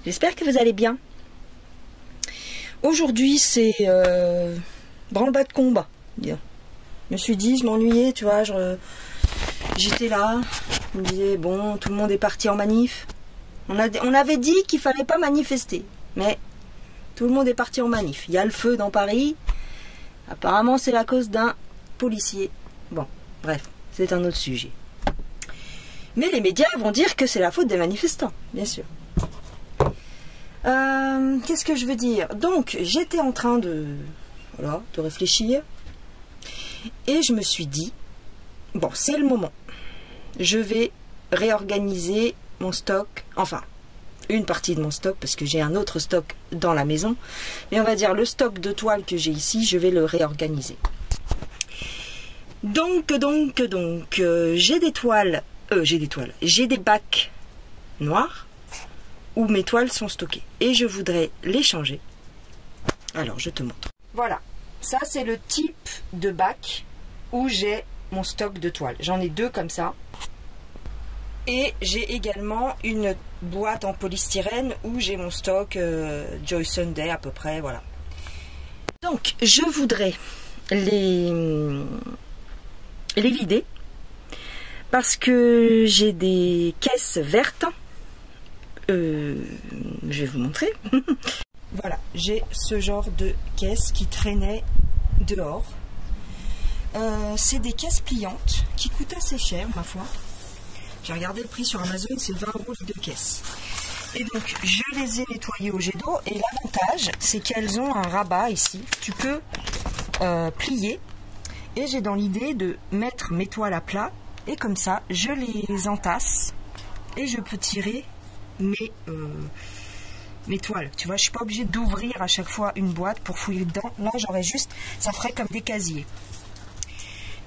J'espère que vous allez bien. Aujourd'hui, c'est branle-bas de combat. Je me suis dit, je m'ennuyais, tu vois, j'étais là, je me disais, bon, tout le monde est parti en manif. On avait dit qu'il fallait pas manifester, mais tout le monde est parti en manif. Il y a le feu dans Paris. Apparemment, c'est la cause d'un policier. Bon, bref, c'est un autre sujet. Mais les médias vont dire que c'est la faute des manifestants, bien sûr. Qu'est-ce que je veux dire? Donc, j'étais en train de réfléchir. Et je me suis dit, bon, c'est le moment. Je vais réorganiser mon stock. Enfin, une partie de mon stock, parce que j'ai un autre stock dans la maison. Mais on va dire le stock de toiles que j'ai ici, je vais le réorganiser. Donc, j'ai des toiles. J'ai des bacs noirs où mes toiles sont stockées. Et je voudrais les changer. Alors, je te montre. Voilà. Ça, c'est le type de bac où j'ai mon stock de toiles. J'en ai deux comme ça. Et j'ai également une boîte en polystyrène où j'ai mon stock Joy Sunday à peu près. Voilà. Donc, je voudrais les vider. Parce que j'ai des caisses vertes. Je vais vous montrer. Voilà, j'ai ce genre de caisse qui traînait dehors. C'est des caisses pliantes qui coûtent assez cher, ma foi. J'ai regardé le prix sur Amazon, c'est 20 € les deux caisses. Et donc, je les ai nettoyées au jet d'eau. Et l'avantage, c'est qu'elles ont un rabat ici. Tu peux plier. Et j'ai dans l'idée de mettre mes toiles à plat. Et comme ça, je les entasse. Et je peux tirer mes toiles, tu vois, je suis pas obligée d'ouvrir à chaque fois une boîte pour fouiller dedans. Là, j'aurais juste, ça ferait comme des casiers.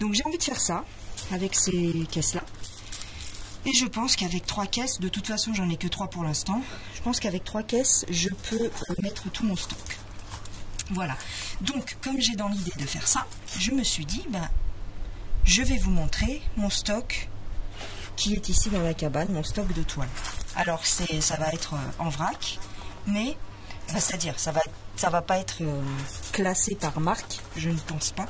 Donc j'ai envie de faire ça avec ces caisses là. Et je pense qu'avec 3 caisses, de toute façon j'en ai que 3 pour l'instant, je pense qu'avec 3 caisses je peux mettre tout mon stock. Voilà, donc comme j'ai dans l'idée de faire ça, je me suis dit, je vais vous montrer mon stock qui est ici dans la cabane, mon stock de toiles. Alors ça va être en vrac, mais c'est-à-dire ça va pas être classé par marque, je ne pense pas.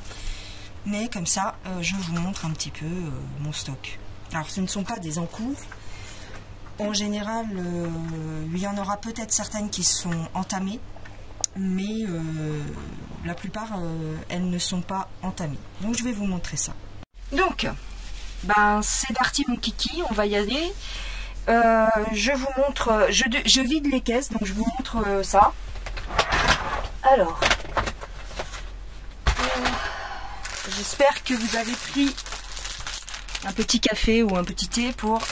Mais comme ça, je vous montre un petit peu mon stock. Alors ce ne sont pas des encours. En général, il y en aura peut-être certaines qui sont entamées, mais la plupart, elles ne sont pas entamées. Donc je vais vous montrer ça. Donc, c'est parti mon kiki, on va y aller. Je vous montre, je vide les caisses, donc je vous montre ça. Alors, j'espère que vous avez pris un petit café ou un petit thé pour...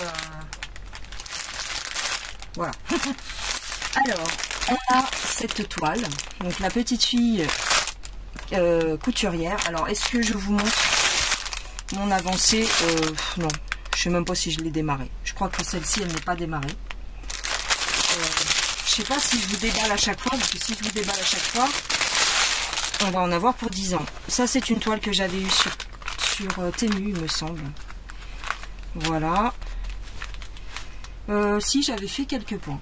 Voilà. Alors, on a cette toile, donc la petite fille couturière. Alors, est-ce que je vous montre mon avancée? Non. Je sais même pas si je l'ai démarrée. Je crois que celle-ci, elle n'est pas démarrée. Je sais pas si je vous déballe à chaque fois, parce que si je vous déballe à chaque fois, on va en avoir pour 10 ans. Ça, c'est une toile que j'avais eue sur Temu, il me semble. Voilà. Si, j'avais fait quelques points.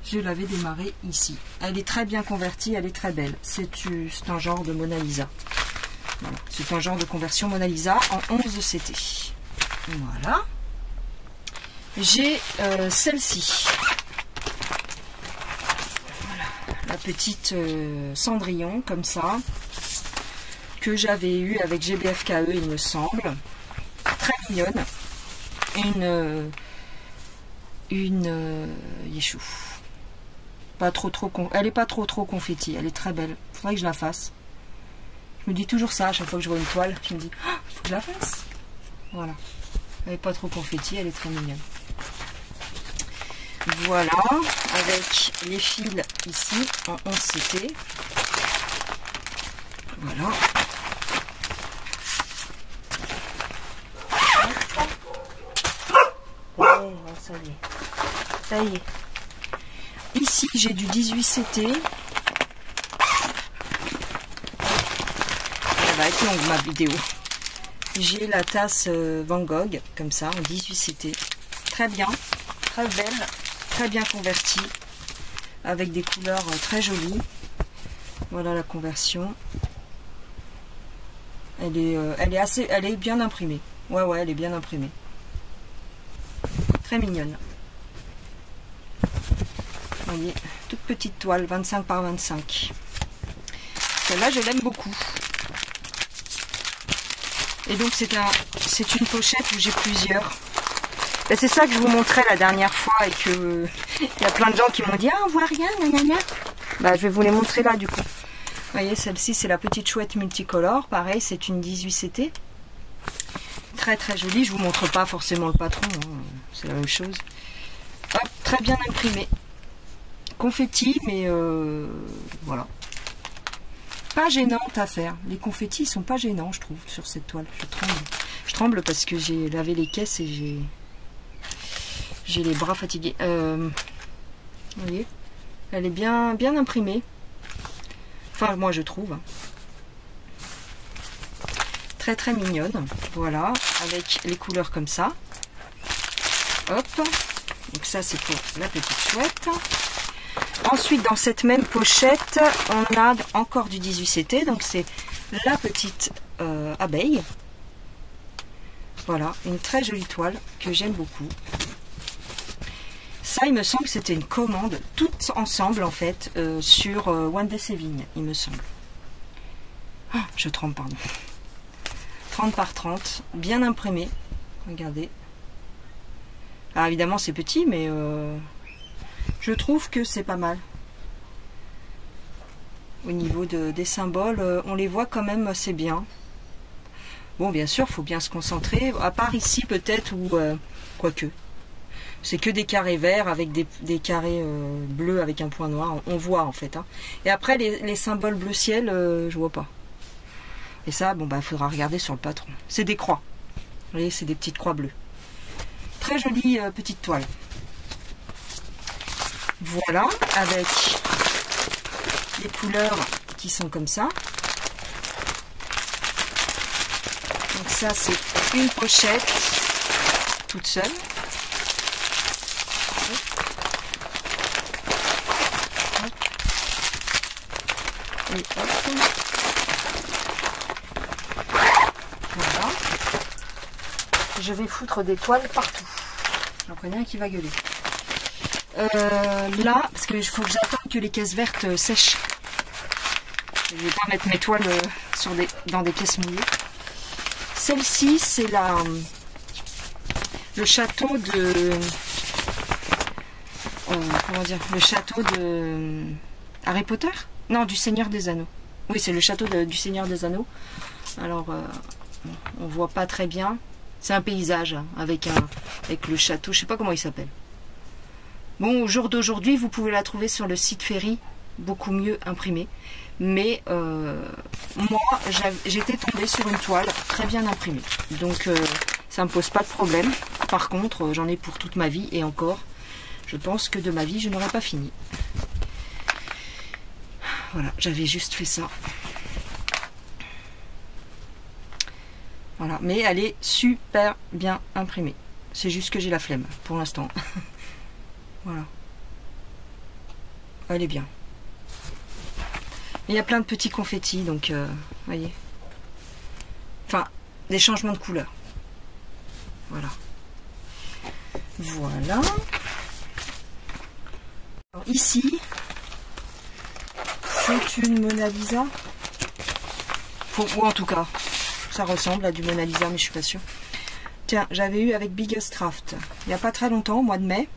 Je l'avais démarrée ici. Elle est très bien convertie, elle est très belle. C'est un genre de Mona Lisa. Voilà, c'est un genre de conversion Mona Lisa en 11 CT. Voilà. J'ai celle-ci. Voilà, la petite Cendrillon, comme ça, que j'avais eu avec GBFKE, il me semble. Très mignonne. Une Yeshou. Pas trop, elle est pas trop confetti, elle est très belle. Faudrait que je la fasse. Je me dis toujours ça à chaque fois que je vois une toile. Je me dis, il faut que je la fasse. Voilà. Elle n'est pas trop confetti, elle est très mignonne. Voilà. Avec les fils ici en 11 CT. Voilà. Oh, ça y est. Ça y est. Ici, j'ai du 18 CT. Va être longue ma vidéo. J'ai la tasse Van Gogh comme ça en 18 CT, très bien, très belle. très bien convertie, avec des couleurs très jolies. Voilà la conversion. Elle est bien imprimée. Ouais, elle est bien imprimée. Très mignonne. Vous voyez, toute petite toile, 25 par 25. Celle-là, je l'aime beaucoup. Et donc, c'est une pochette où j'ai plusieurs. Ben, c'est ça que je vous montrais la dernière fois et que il y a plein de gens qui m'ont dit « Ah, on voit rien, nanana ». Ben, je vais vous les montrer là, du coup. Vous voyez, celle-ci, c'est la petite chouette multicolore. Pareil, c'est une 18CT. Très, très jolie. Je vous montre pas forcément le patron. Hein. C'est la même chose. Hop, très bien imprimé. Confetti, mais voilà. Pas gênante à faire. Les confettis, ils sont pas gênants, je trouve, sur cette toile. Je tremble parce que j'ai lavé les caisses et j'ai les bras fatigués. Vous voyez, elle est bien imprimée. Enfin, moi, je trouve. Très, très mignonne. Voilà, avec les couleurs comme ça. Hop. Donc ça, c'est pour la petite chouette. Ensuite, dans cette même pochette, on a encore du 18CT. Donc, c'est la petite abeille. Voilà, une très jolie toile que j'aime beaucoup. Ça, il me semble que c'était une commande, toutes ensemble, en fait, sur One Day Saving, il me semble. Oh, je trempe, pardon. 30 par 30, bien imprimé. Regardez. Alors, évidemment, c'est petit, mais je trouve que c'est pas mal. Au niveau des symboles, on les voit quand même assez bien. Bon, bien sûr, il faut bien se concentrer. À part ici, peut-être, ou quoique. C'est que des carrés verts avec des carrés bleus avec un point noir. On voit, en fait. Hein. Et après, les symboles bleu ciel, je vois pas. Et ça, bon, bah, faudra regarder sur le patron. C'est des croix. Vous voyez, c'est des petites croix bleues. Très jolie petite toile. Voilà, avec les couleurs qui sont comme ça. Donc ça, c'est une pochette toute seule. Et hop. Voilà. Je vais foutre des toiles partout. J'en connais un qui va gueuler. Là, parce qu'il faut que j'attende que les caisses vertes sèchent. Je ne vais pas mettre mes toiles dans des caisses mouillées. Celle-ci, c'est le château de... comment dire? Le château de... Harry Potter? Non, du Seigneur des Anneaux. Oui, c'est le château du Seigneur des Anneaux. Alors, on voit pas très bien. C'est un paysage hein, avec le château. Je sais pas comment il s'appelle. Bon, au jour d'aujourd'hui, vous pouvez la trouver sur le site Ferry, beaucoup mieux imprimée. Mais moi, j'étais tombée sur une toile très bien imprimée. Donc, ça ne me pose pas de problème. Par contre, j'en ai pour toute ma vie. Et encore, je pense que de ma vie, je n'aurai pas fini. Voilà, j'avais juste fait ça. Voilà, mais elle est super bien imprimée. C'est juste que j'ai la flemme pour l'instant. Voilà. Elle est bien. Il y a plein de petits confettis, donc, voyez. Enfin, des changements de couleur. Voilà. Voilà. Alors, ici, c'est une Mona Lisa. Ou en tout cas, ça ressemble à du Mona Lisa, mais je suis pas sûre. Tiens, j'avais eu avec Biggest Craft, il n'y a pas très longtemps, au mois de mai.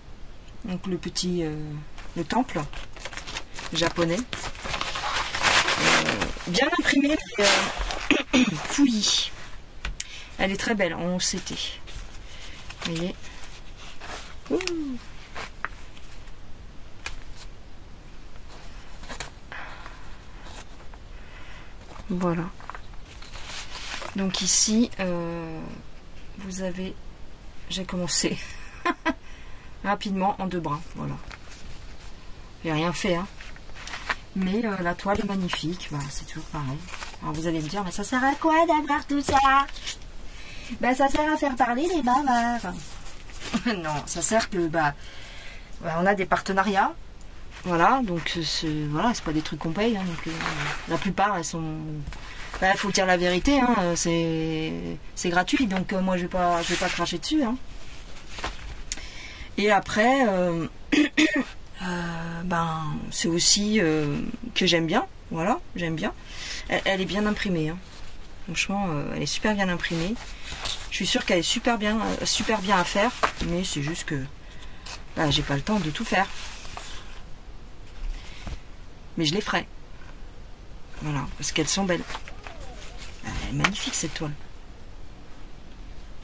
Donc le petit, le temple japonais. Bien imprimé, mais fouillis. Elle est très belle en OCT. Vous voyez. Ouh. Voilà. Donc ici, vous avez... J'ai commencé rapidement en 2 brins. Voilà. J'ai rien fait, hein. Mais la toile est magnifique. Bah, c'est toujours pareil. Alors vous allez me dire, mais ça sert à quoi d'avoir tout ça? Bah ça sert à faire parler les bavards. Non, ça sert que, bah, on a des partenariats. Voilà, donc voilà, c'est pas des trucs qu'on paye. Hein, donc, la plupart, elles sont... Il faut dire la vérité, hein, c'est gratuit, donc moi je vais pas cracher dessus. Hein. Et après, c'est aussi que j'aime bien, voilà, j'aime bien. Elle est bien imprimée, hein. Franchement, elle est super bien imprimée. Je suis sûre qu'elle est super bien à faire, mais c'est juste que j'ai pas le temps de tout faire. Mais je les ferai. Voilà, parce qu'elles sont belles. Elle est magnifique cette toile.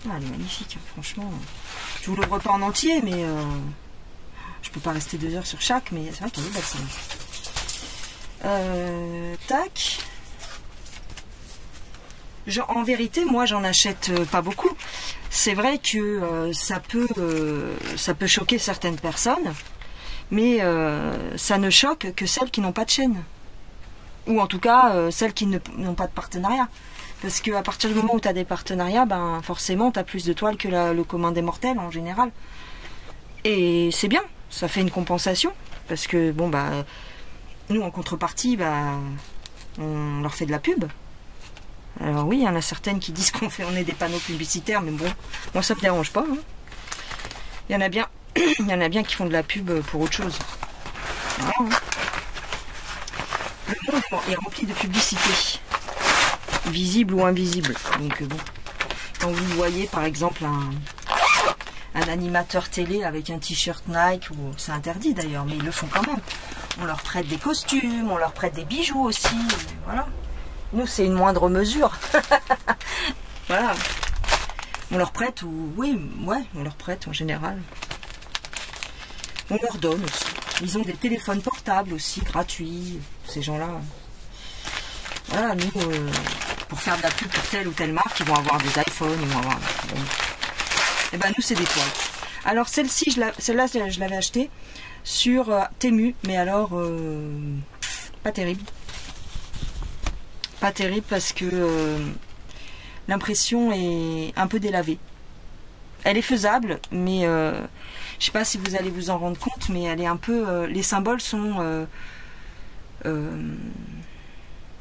Elle est magnifique, hein, franchement. Je vous l'ouvre pas en entier, mais je peux pas rester 2 heures sur chaque, mais c'est vrai qu'elle est belle celle-là. Tac. En vérité, moi j'en achète pas beaucoup. C'est vrai que ça peut choquer certaines personnes, mais ça ne choque que celles qui n'ont pas de chaîne. Ou en tout cas, celles qui n'ont pas de partenariat. Parce qu'à partir du moment où tu as des partenariats, forcément, tu as plus de toiles que le commun des mortels en général. Et c'est bien, ça fait une compensation. Parce que, nous, en contrepartie, on leur fait de la pub. Alors oui, il y en a certaines qui disent qu'on est des panneaux publicitaires, mais bon, moi ça me dérange pas. Hein. Il y en a bien qui font de la pub pour autre chose. Voilà, hein. Le monde est rempli de publicités, visibles ou invisibles. Donc bon, quand vous voyez par exemple un animateur télé avec un t-shirt Nike, c'est interdit d'ailleurs, mais ils le font quand même. On leur prête des costumes, on leur prête des bijoux aussi, voilà. Nous, c'est une moindre mesure. Voilà. On leur prête, on leur prête en général. On leur donne aussi. Ils ont des téléphones portables aussi, gratuits, ces gens-là. Voilà, nous, pour faire de la pub pour telle ou telle marque, ils vont avoir des iPhones, ils vont avoir... Et nous, c'est des toiles. Alors, celle-ci, celle-là, je l'avais achetée sur Temu, mais alors, pas terrible. Pas terrible parce que l'impression est un peu délavée. Elle est faisable, mais je sais pas si vous allez vous en rendre compte, mais elle est un peu... les symboles sont... il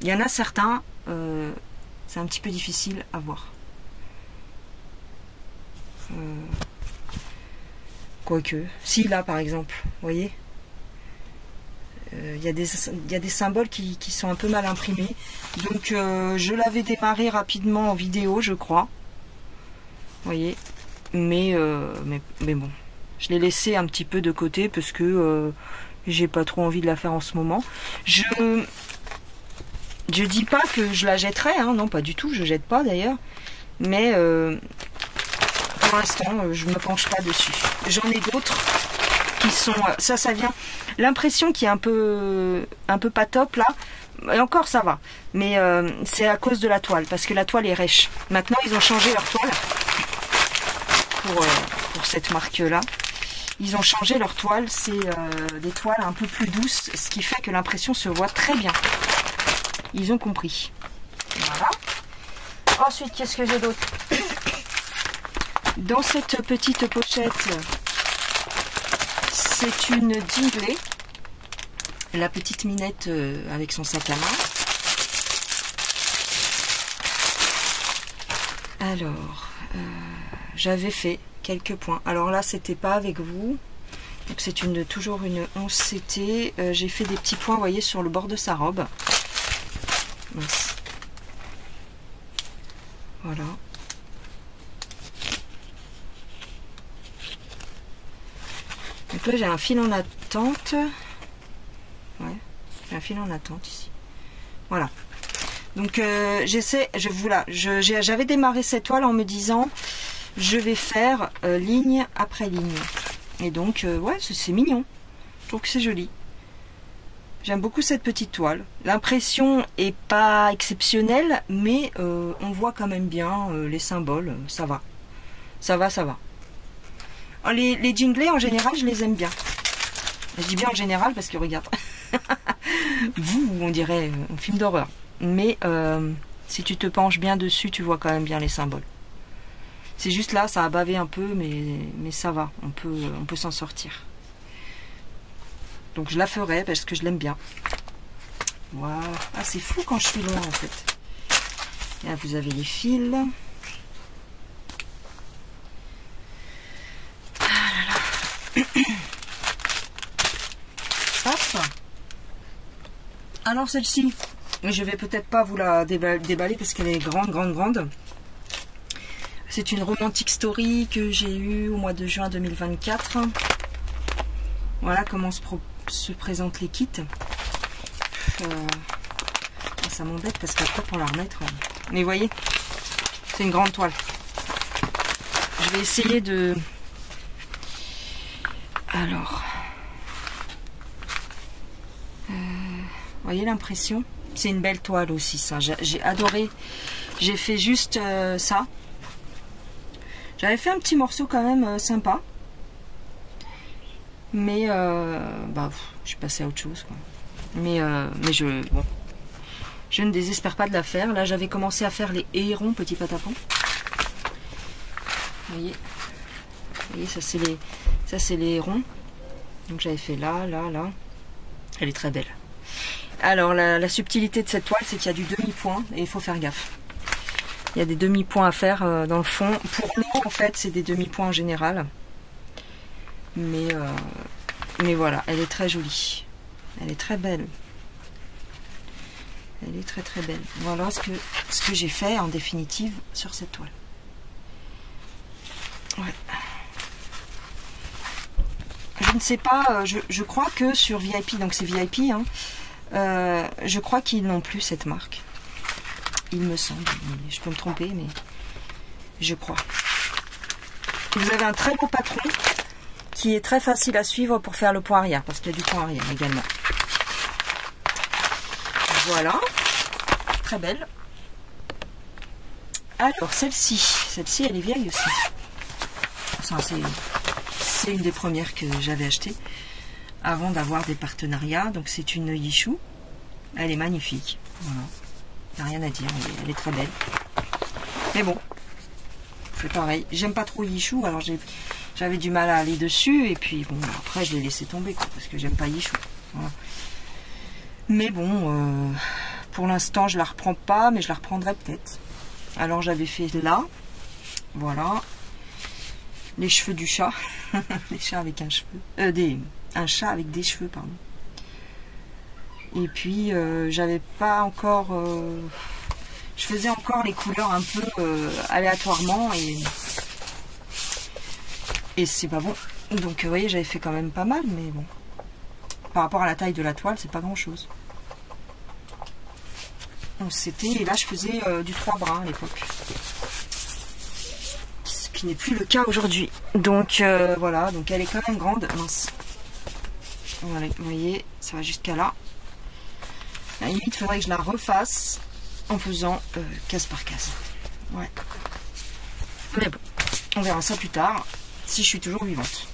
y en a certains, c'est un petit peu difficile à voir. Quoique... Si, là, par exemple, vous voyez, il y a des symboles qui sont un peu mal imprimés. Donc je l'avais démarré rapidement en vidéo, je crois. Vous voyez. Mais bon. Je l'ai laissé un petit peu de côté parce que j'ai pas trop envie de la faire en ce moment. Je dis pas que je la jetterai, hein, non pas du tout, je jette pas d'ailleurs. Mais pour l'instant, je me penche pas dessus. J'en ai d'autres qui sont... Ça vient... L'impression qui est un peu pas top là, et encore ça va, mais c'est à cause de la toile, parce que la toile est rêche. Maintenant ils ont changé leur toile pour cette marque là. Ils ont changé leur toile, c'est des toiles un peu plus douces, ce qui fait que l'impression se voit très bien. Ils ont compris. Voilà. Ensuite, qu'est-ce que j'ai d'autre? Dans cette petite pochette, c'est une Dingley, la petite minette avec son sac à main. Alors, j'avais fait quelques points. Alors là, c'était pas avec vous. Donc c'est toujours une 11 CT. J'ai fait des petits points, vous voyez, sur le bord de sa robe. Mince. Voilà. Donc là, j'ai un fil en attente. Ouais, j'ai un fil en attente ici. Voilà. Donc j'avais démarré cette toile en me disant je vais faire ligne après ligne. Et donc ouais, c'est mignon. Je trouve que c'est joli. J'aime beaucoup cette petite toile. L'impression est pas exceptionnelle, mais on voit quand même bien les symboles. Ça va. Ça va. Les Dingley en général, je les aime bien. Je dis bien en général parce que regarde. Vous, on dirait un film d'horreur. Mais si tu te penches bien dessus, tu vois quand même bien les symboles. C'est juste là, ça a bavé un peu, mais ça va. On peut s'en sortir. Donc je la ferai parce que je l'aime bien. Voilà. Ah, c'est fou quand je suis loin en fait. Et là, vous avez les fils. Ah là là. Hop. Alors celle-ci, je vais peut-être pas vous la déballer parce qu'elle est grande. C'est une romantic story que j'ai eue au mois de juin 2024. Voilà comment se présentent les kits. Ça m'embête parce qu'après pour la remettre. Mais vous voyez, c'est une grande toile. Je vais essayer de... Alors... Vous voyez l'impression? C'est une belle toile aussi ça. J'ai adoré. J'ai fait juste ça. J'avais fait un petit morceau quand même sympa. Mais bah, je suis passée à autre chose quoi. Mais bon, je ne désespère pas de la faire. Là j'avais commencé à faire les hérons petit patapon. Vous voyez ça c'est les hérons. Donc j'avais fait là. Elle est très belle. Alors la subtilité de cette toile, c'est qu'il y a du demi-point et il faut faire gaffe. Il y a des demi-points à faire dans le fond. Pour l'eau, en fait, c'est des demi-points en général. Mais voilà, elle est très jolie. Elle est très belle. Elle est très belle. Voilà ce que j'ai fait en définitive sur cette toile. Ouais. Je ne sais pas, je crois que sur VIP, donc c'est VIP, hein, je crois qu'ils n'ont plus cette marque. Il me semble, je peux me tromper, mais je crois. Vous avez un très beau patron qui est très facile à suivre pour faire le point arrière, parce qu'il y a du point arrière également. Voilà, très belle. Alors celle-ci elle est vieille aussi. Enfin, c'est une des premières que j'avais achetées avant d'avoir des partenariats. Donc c'est une Yichou. Elle est magnifique. Voilà. Il n'y a rien à dire. Elle est très belle. Mais bon, c'est pareil. J'aime pas trop Yichou. Alors j'avais du mal à aller dessus. Et puis bon, après je l'ai laissé tomber quoi, parce que j'aime pas Yichou. Voilà. Mais bon, pour l'instant je la reprends pas, mais je la reprendrai peut-être. Alors j'avais fait là. Voilà. Les cheveux du chat. Les chats avec un cheveu. Un chat avec des cheveux, pardon. Et puis j'avais pas encore... je faisais encore les couleurs un peu aléatoirement et c'est pas bon. Donc vous voyez, j'avais fait quand même pas mal, mais bon. Par rapport à la taille de la toile, c'est pas grand chose. Donc c'était... Et là je faisais du 3 brins à l'époque. Ce qui n'est plus le cas aujourd'hui. Donc voilà, donc elle est quand même grande. Mince. Voilà, vous voyez, ça va jusqu'à là. À la limite, il faudrait que je la refasse en faisant case par case. Ouais. Mais bon, on verra ça plus tard, si je suis toujours vivante.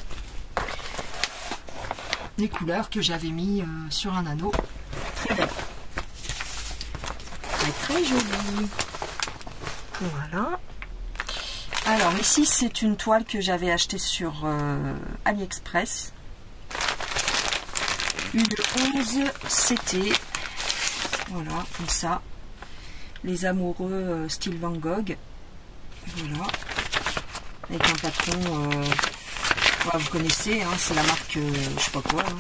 Les couleurs que j'avais mis sur un anneau. Très belle. Très jolie. Voilà. Alors ici, c'est une toile que j'avais achetée sur AliExpress. Une 11 CT. Voilà, comme ça. Les amoureux style Van Gogh. Voilà. Avec un patron, voilà, vous connaissez, hein, c'est la marque, je sais pas quoi. Hein.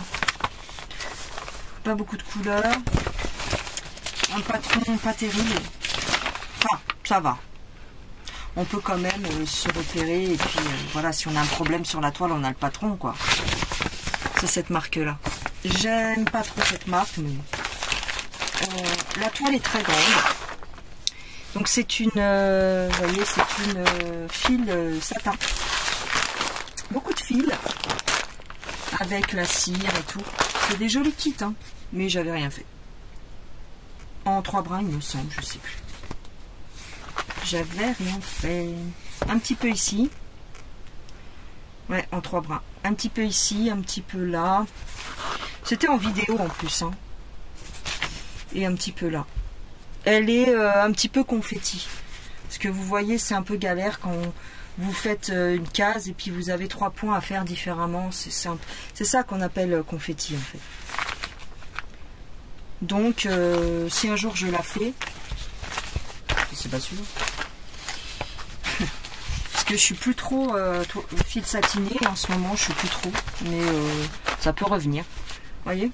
Pas beaucoup de couleurs. Un patron pas terrible. Enfin, ça va. On peut quand même se repérer. Et puis, voilà, si on a un problème sur la toile, on a le patron, quoi. C'est cette marque-là. J'aime pas trop cette marque, mais... la toile est très grande. Donc c'est une, vous voyez, c'est une fil satin. Beaucoup de fils avec la cire et tout. C'est des jolis kits, hein, mais j'avais rien fait. En 3 brins, il me semble, je sais plus. J'avais rien fait. Un petit peu ici. Ouais, en 3 brins. Un petit peu ici, un petit peu là. C'était en vidéo en plus, hein. Et un petit peu là. Elle est un petit peu confetti. Parce que vous voyez, c'est un peu galère quand vous faites une case et puis vous avez 3 points à faire différemment. C'est simple. C'est ça qu'on appelle confetti en fait. Donc, si un jour je la fais, c'est pas sûr. Parce que je suis plus trop fil satiné en ce moment, je suis plus trop. Mais ça peut revenir. Vous voyez?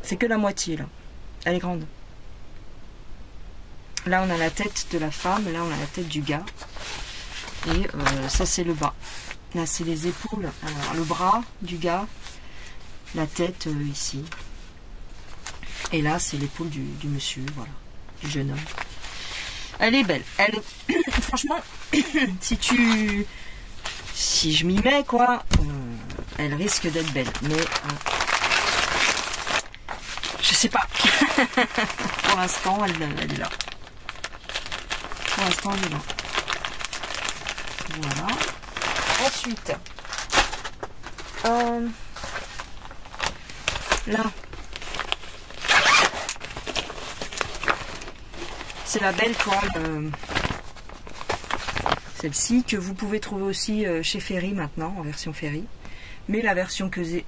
C'est que la moitié là. Elle est grande. Là, on a la tête de la femme, là, on a la tête du gars. Et ça, c'est le bas. Là, c'est les épaules. Alors, le bras du gars, la tête ici. Et là, c'est l'épaule du monsieur, voilà, du jeune homme. Elle est belle. Elle, franchement, si je m'y mets, quoi, elle risque d'être belle. Mais je sais pas. Pour l'instant, elle est là. Pour l'instant, elle est là. Voilà. Ensuite, là, c'est la belle toile, celle-ci, que vous pouvez trouver aussi chez Ferry maintenant, en version Ferry. Mais la version que j'ai,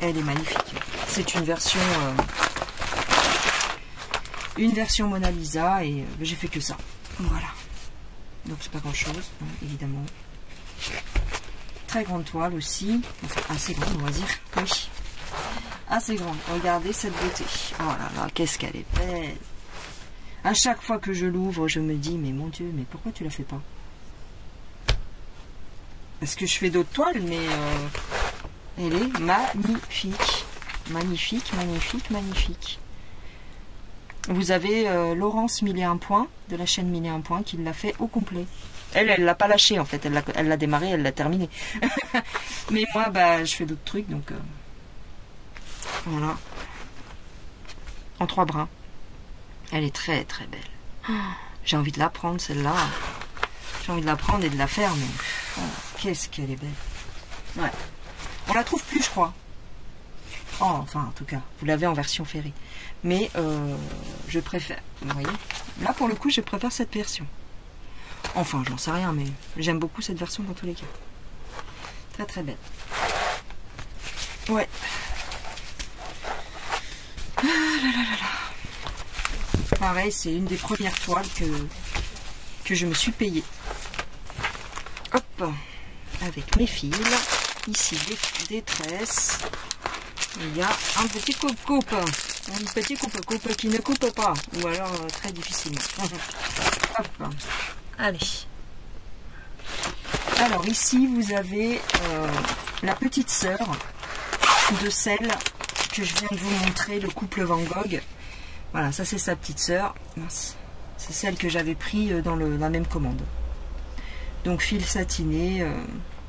elle est magnifique. C'est une version Mona Lisa et j'ai fait que ça. Voilà. Donc c'est pas grand chose, hein, évidemment. Très grande toile aussi. Enfin, assez grande, on va dire. Oui. Assez grande. Regardez cette beauté. Oh là là, qu'est-ce qu'elle est belle. À chaque fois que je l'ouvre, je me dis, mais mon Dieu, mais pourquoi tu la fais pas? Parce que je fais d'autres toiles, mais elle est magnifique. Magnifique, magnifique, magnifique. Vous avez Laurence 1001 points, de la chaîne 1001 points, qui l'a fait au complet. Elle l'a pas lâché en fait, elle l'a démarré, elle l'a terminé. Mais moi, bah, je fais d'autres trucs, donc voilà. En 3 brins. Elle est très très belle. Oh, j'ai envie de la prendre celle-là. J'ai envie de la prendre et de la faire, mais oh, qu'est-ce qu'elle est belle. Ouais. On la trouve plus, je crois. Oh, enfin, en tout cas, vous l'avez en version Ferry. Mais je préfère, vous voyez, là pour le coup, je préfère cette version. Enfin, j'en sais rien, mais j'aime beaucoup cette version dans tous les cas. Très très belle. Ouais. Ah là là là là. Pareil, c'est une des premières toiles que je me suis payée. Hop, avec mes fils. Ici, des tresses. Il y a un petit coupe-coupe. Un petit coupe-coupe qui ne coupe pas. Ou alors très difficilement. Hop. Allez. Alors ici, vous avez la petite sœur de celle que je viens de vous montrer, le couple Van Gogh. Voilà, ça c'est sa petite sœur. C'est celle que j'avais pris dans la même commande. Donc fil satiné.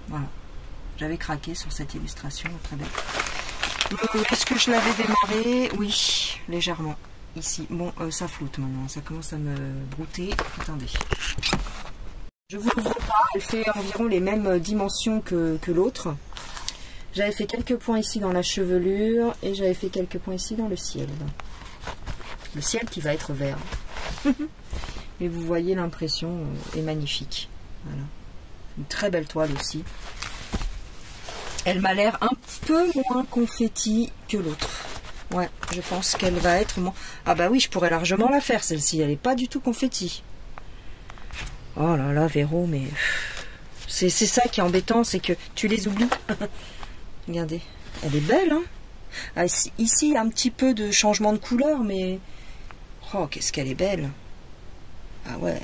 Voilà. J'avais craqué sur cette illustration, très belle. Est-ce que je l'avais démarré? Oui, légèrement. Ici. Bon, ça floute maintenant. Ça commence à me brouter. Attendez. Je vous l'ouvre pas. Elle fait environ les mêmes dimensions que l'autre. J'avais fait quelques points ici dans la chevelure. Et j'avais fait quelques points ici dans le ciel. Le ciel qui va être vert. Et vous voyez, l'impression est magnifique. Voilà. Une très belle toile aussi. Elle m'a l'air un peu moins confetti que l'autre. Ouais, je pense qu'elle va être moins... Ah bah oui, je pourrais largement la faire, celle-ci. Elle n'est pas du tout confetti. Oh là là, Véro, mais... C'est ça qui est embêtant, c'est que tu les oublies. Regardez, elle est belle, hein. Ah, ici, il y a un petit peu de changement de couleur, mais... Oh, qu'est-ce qu'elle est belle. Ah ouais.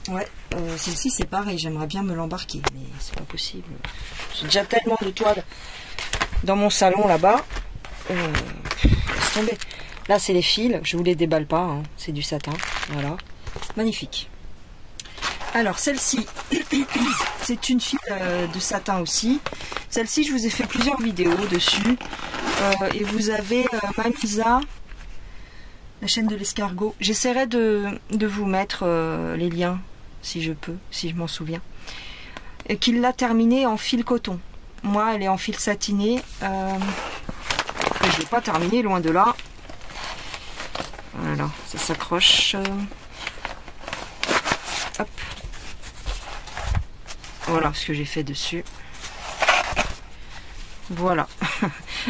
Ouais, celle-ci c'est pareil, j'aimerais bien me l'embarquer, mais c'est pas possible. J'ai déjà tellement de toiles dans mon salon là-bas. Laisse tomber. Là c'est les fils, je vous les déballe pas, hein. C'est du satin, voilà. Magnifique. Alors celle-ci, c'est une file de satin aussi. Celle-ci, je vous ai fait plusieurs vidéos dessus. Et vous avez Manisa, la chaîne de l'escargot. J'essaierai de vous mettre les liens, si je peux, si je m'en souviens. Et qu'il l'a terminée en fil coton. Moi, elle est en fil satiné. Je ne l'ai pas terminée, loin de là. Voilà, ça s'accroche. Hop. Voilà ce que j'ai fait dessus. Voilà.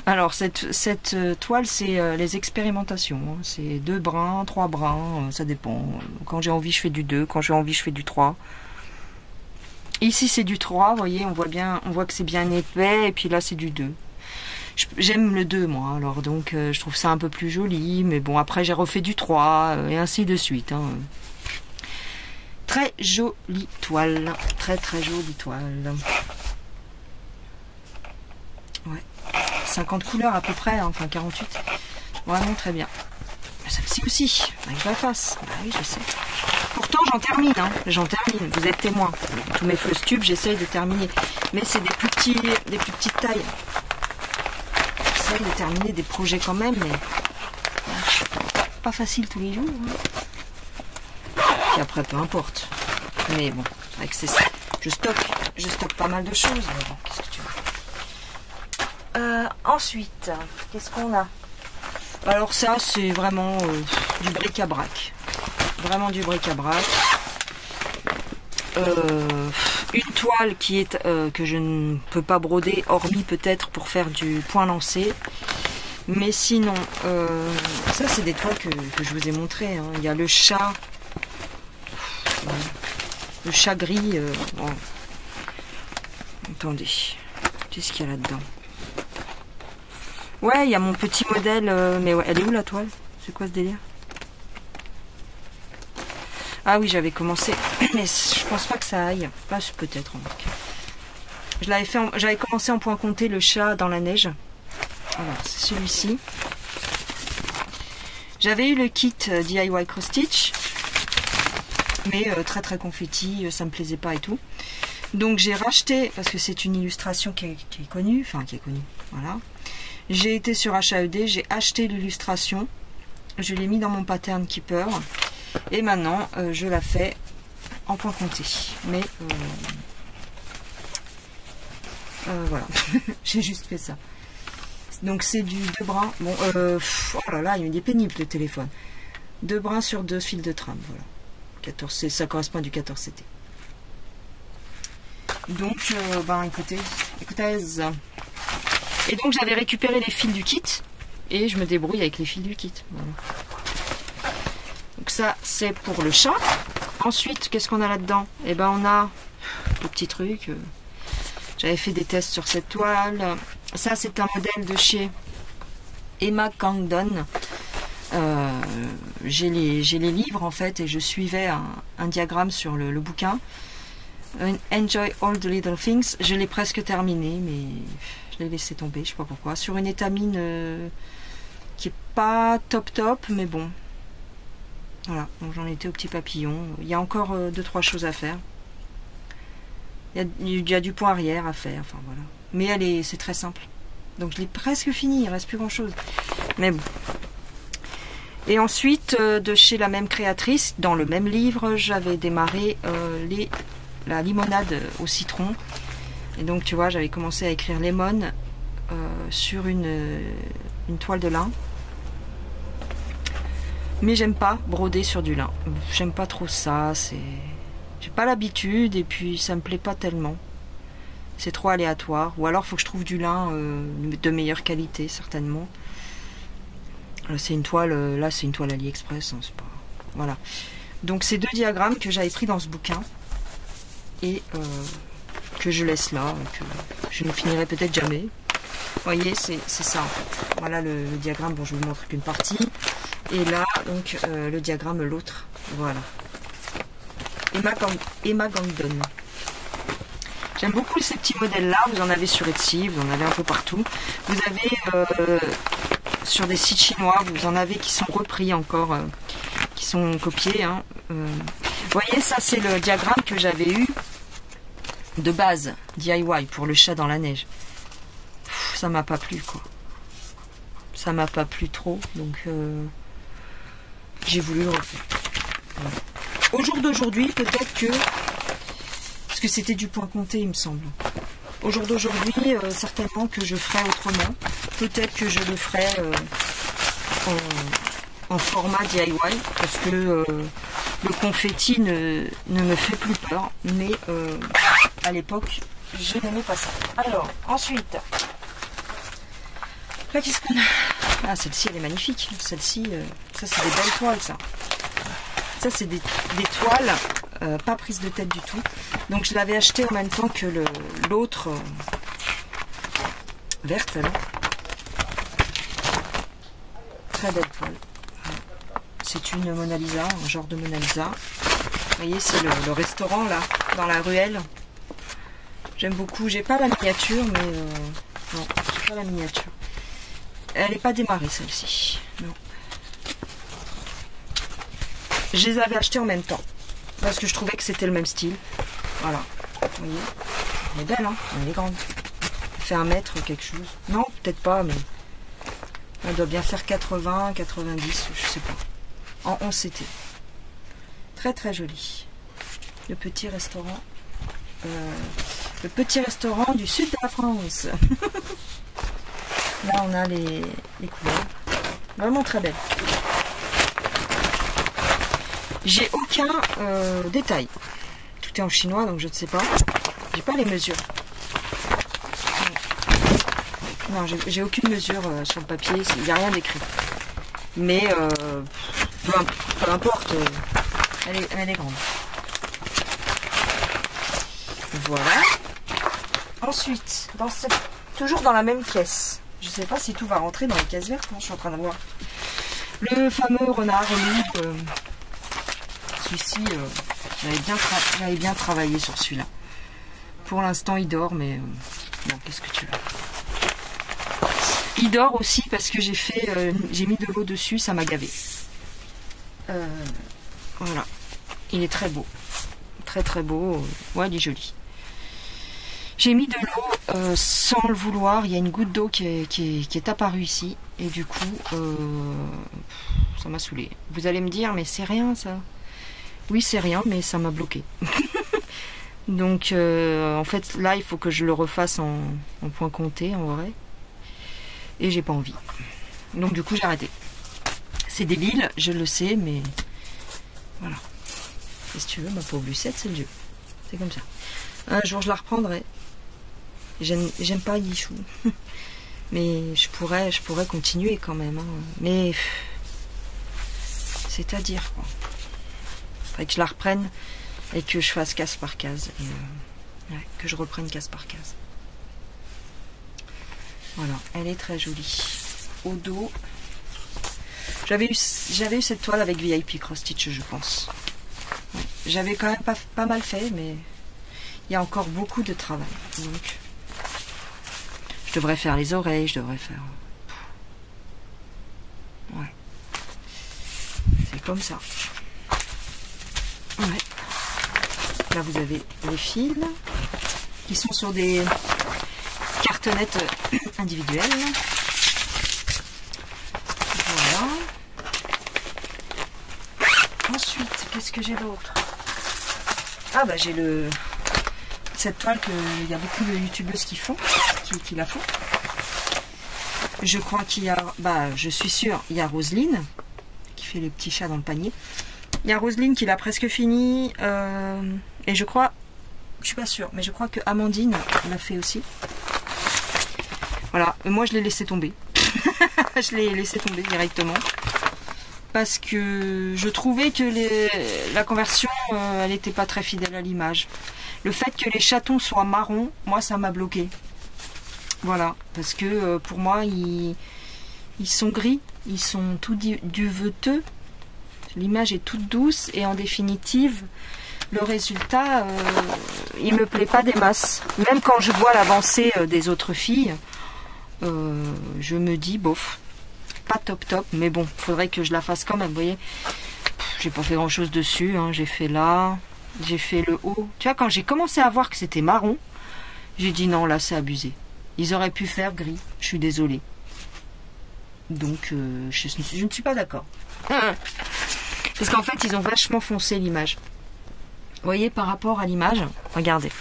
Alors cette toile, c'est les expérimentations. Hein. C'est 2 brins, 3 brins, ça dépend. Quand j'ai envie, je fais du 2. Quand j'ai envie, je fais du 3. Ici, c'est du 3. Vous voyez, on voit que c'est bien épais. Et puis là, c'est du 2. J'aime le 2, moi. Alors donc, je trouve ça un peu plus joli. Mais bon, après, j'ai refait du 3. Et ainsi de suite. Hein. Très jolie toile. Très, très jolie toile. Ouais. 50 couleurs à peu près, hein, enfin 48. Vraiment très bien. Celle-ci aussi, avec la face. Bah oui, je sais. Pourtant, j'en termine, hein. J'en termine. Vous êtes témoins. Tous mes floss tubes, j'essaye de terminer. Mais c'est des plus petites tailles. J'essaye de terminer des projets quand même, mais pas facile tous les jours. Hein. Et après, peu importe. Mais bon, avec je stocke pas mal de choses. Mais bon, qu'est-ce que tu veux? Ensuite, qu'est-ce qu'on a? Alors ça, c'est vraiment du bric-à-brac. Vraiment du bric-à-brac. Une toile qui est que je ne peux pas broder, hormis peut-être pour faire du point lancé. Mais sinon, ça c'est des toiles que je vous ai montrées. Hein. Il y a le chat. Le chat gris. Bon. Attendez. Qu'est-ce qu'il y a là-dedans? Ouais, il y a mon petit modèle, mais ouais, elle est où la toile? C'est quoi ce délire? Ah oui, j'avais commencé, mais je pense pas que ça aille. Là, peut-être, j'avais commencé en point compté le chat dans la neige. Alors, c'est celui-ci. J'avais eu le kit DIY Cross Stitch, mais très très confetti, ça me plaisait pas et tout. Donc j'ai racheté, parce que c'est une illustration qui est connue, enfin qui est connue, voilà. J'ai été sur HAED, j'ai acheté l'illustration, je l'ai mis dans mon pattern keeper, et maintenant je la fais en point compté. Mais voilà, j'ai juste fait ça. Donc c'est du 2 brins, bon, oh là là, il est pénible le téléphone. 2 brins sur 2 fils de trame, voilà. 14, ça correspond à du 14 CT. Donc, ben écoutez. Et donc j'avais récupéré les fils du kit et je me débrouille avec les fils du kit. Voilà. Donc ça c'est pour le chat. Ensuite, qu'est-ce qu'on a là-dedans? Eh ben on a le petit truc. J'avais fait des tests sur cette toile. Ça c'est un modèle de chez Emma Candon. J'ai les livres en fait et je suivais un diagramme sur le bouquin. Enjoy all the little things. Je l'ai presque terminé, mais je l'ai laissé tomber, je sais pas pourquoi. Sur une étamine qui est pas top, mais bon. Voilà, donc j'en étais au petit papillon. Il y a encore 2-3 choses à faire. Il y a du point arrière à faire, enfin voilà. Mais c'est très simple. Donc je l'ai presque fini, il reste plus grand chose. Mais bon. Et ensuite, de chez la même créatrice, dans le même livre, j'avais démarré la limonade au citron. Et donc tu vois, j'avais commencé à écrire lemon sur une toile de lin. Mais j'aime pas broder sur du lin. J'aime pas trop ça. J'ai pas l'habitude et puis ça me plaît pas tellement. C'est trop aléatoire. Ou alors faut que je trouve du lin de meilleure qualité, certainement. C'est une toile, là c'est une toile AliExpress. Hein, c'est pas... Voilà. Donc c'est 2 diagrammes que j'avais pris dans ce bouquin. Et que je laisse là, que je ne finirai peut-être jamais. Vous voyez, c'est ça en fait. Voilà le diagramme, bon je vous montre qu'une partie. Et là, donc, le diagramme, l'autre. Voilà. Emma Gandon. J'aime beaucoup ces petits modèles-là. Vous en avez sur Etsy, vous en avez un peu partout. Vous avez sur des sites chinois, vous en avez qui sont repris encore, qui sont copiés. Hein. Vous voyez, ça c'est le diagramme que j'avais eu de base, DIY, pour le chat dans la neige. Ça m'a pas plu, quoi. Ça m'a pas plu trop, donc j'ai voulu le refaire. Voilà. Au jour d'aujourd'hui, peut-être que... Parce que c'était du point compté, il me semble. Au jour d'aujourd'hui, certainement que je ferai autrement. Peut-être que je le ferai en format DIY, parce que le confetti ne me fait plus peur. Mais à l'époque, je n'aimais pas ça. Alors, ensuite, là, qu'est-ce qu'on a? Ah, celle-ci, elle est magnifique. Celle-ci, ça, c'est des belles toiles, ça. Ça, c'est des toiles, pas prises de tête du tout. Donc, je l'avais acheté en même temps que l'autre verte, là. Très belle toile. C'est une Mona Lisa, un genre de Mona Lisa. Vous voyez, c'est le restaurant, là, dans la ruelle. J'aime beaucoup. J'ai pas la miniature, mais... non, j'ai pas la miniature. Elle n'est pas démarrée, celle-ci. Non. Je les avais achetées en même temps. Parce que je trouvais que c'était le même style. Voilà. Vous voyez, elle est belle, hein. Elle est grande. Elle fait 1 mètre quelque chose. Non, peut-être pas, mais... elle doit bien faire 80, 90, je sais pas. En 11 CT. Très très joli. Le petit restaurant. Le petit restaurant du sud de la France. Là on a les couleurs. Vraiment très belles. J'ai aucun détail. Tout est en chinois donc je ne sais pas. J'ai pas les mesures. Non, j'ai aucune mesure sur le papier. Il n'y a rien d'écrit. Mais peu importe. Elle est grande. Voilà. Ensuite, toujours dans la même caisse. Je ne sais pas si tout va rentrer dans les caisses vertes. Je suis en train de voir. Le fameux renard loup. Celui-ci, j'avais bien travaillé sur celui-là. Pour l'instant, il dort, mais bon, qu'est-ce que tu veux. Il dort aussi parce que j'ai mis de l'eau dessus, ça m'a gavé. Voilà. Il est très beau. Très très beau. Ouais, il est joli. J'ai mis de l'eau sans le vouloir. Il y a une goutte d'eau qui est apparue ici. Et du coup, ça m'a saoulé. Vous allez me dire, mais c'est rien ça. Oui, c'est rien, mais ça m'a bloqué. Donc, en fait, là, il faut que je le refasse en point compté, en vrai. Et j'ai pas envie. Donc, du coup, j'ai arrêté. C'est débile, je le sais, mais voilà. Et si tu veux, ma pauvre Lucette, c'est le jeu. C'est comme ça. Un jour, je la reprendrai. J'aime pas Guichou. Mais je pourrais continuer quand même. Hein. Mais c'est-à-dire quoi. Faudrait que je la reprenne et que je fasse case par case. Et, ouais, que je reprenne case par case. Voilà, elle est très jolie. Au dos, j'avais eu cette toile avec VIP Cross Stitch, je pense. Ouais, j'avais quand même pas mal fait, mais il y a encore beaucoup de travail. Donc, je devrais faire les oreilles, je devrais faire... Ouais. C'est comme ça. Ouais. Là, vous avez les fils qui sont sur des cartonnettes individuelles. Voilà. Ensuite, qu'est-ce que j'ai d'autre? Ah bah j'ai cette toile qu'il y a beaucoup de youtubeuses qui la font. Je crois qu'il y a, je suis sûre, il y a Roselyne qui fait les petits chats dans le panier. Il y a Roselyne qui l'a presque fini. Et je crois, je suis pas sûre, mais je crois que Amandine l'a fait aussi. Voilà, moi je l'ai laissé tomber. Je l'ai laissé tomber directement. Parce que je trouvais que la conversion, elle n'était pas très fidèle à l'image. Le fait que les chatons soient marrons, moi ça m'a bloqué. Voilà, parce que pour moi, ils sont gris, ils sont tout duveteux. L'image est toute douce et en définitive, le résultat, il me plaît pas des masses. Même quand je vois l'avancée des autres filles, je me dis, bof, pas top, mais bon, faudrait que je la fasse quand même, vous voyez. J'ai pas fait grand chose dessus, hein. J'ai fait là, j'ai fait le haut. Tu vois, quand j'ai commencé à voir que c'était marron, j'ai dit non, là c'est abusé. Ils auraient pu faire gris, je suis désolée. Donc, je ne suis pas d'accord. Parce qu'en fait, ils ont vachement foncé l'image. Vous voyez, par rapport à l'image, regardez.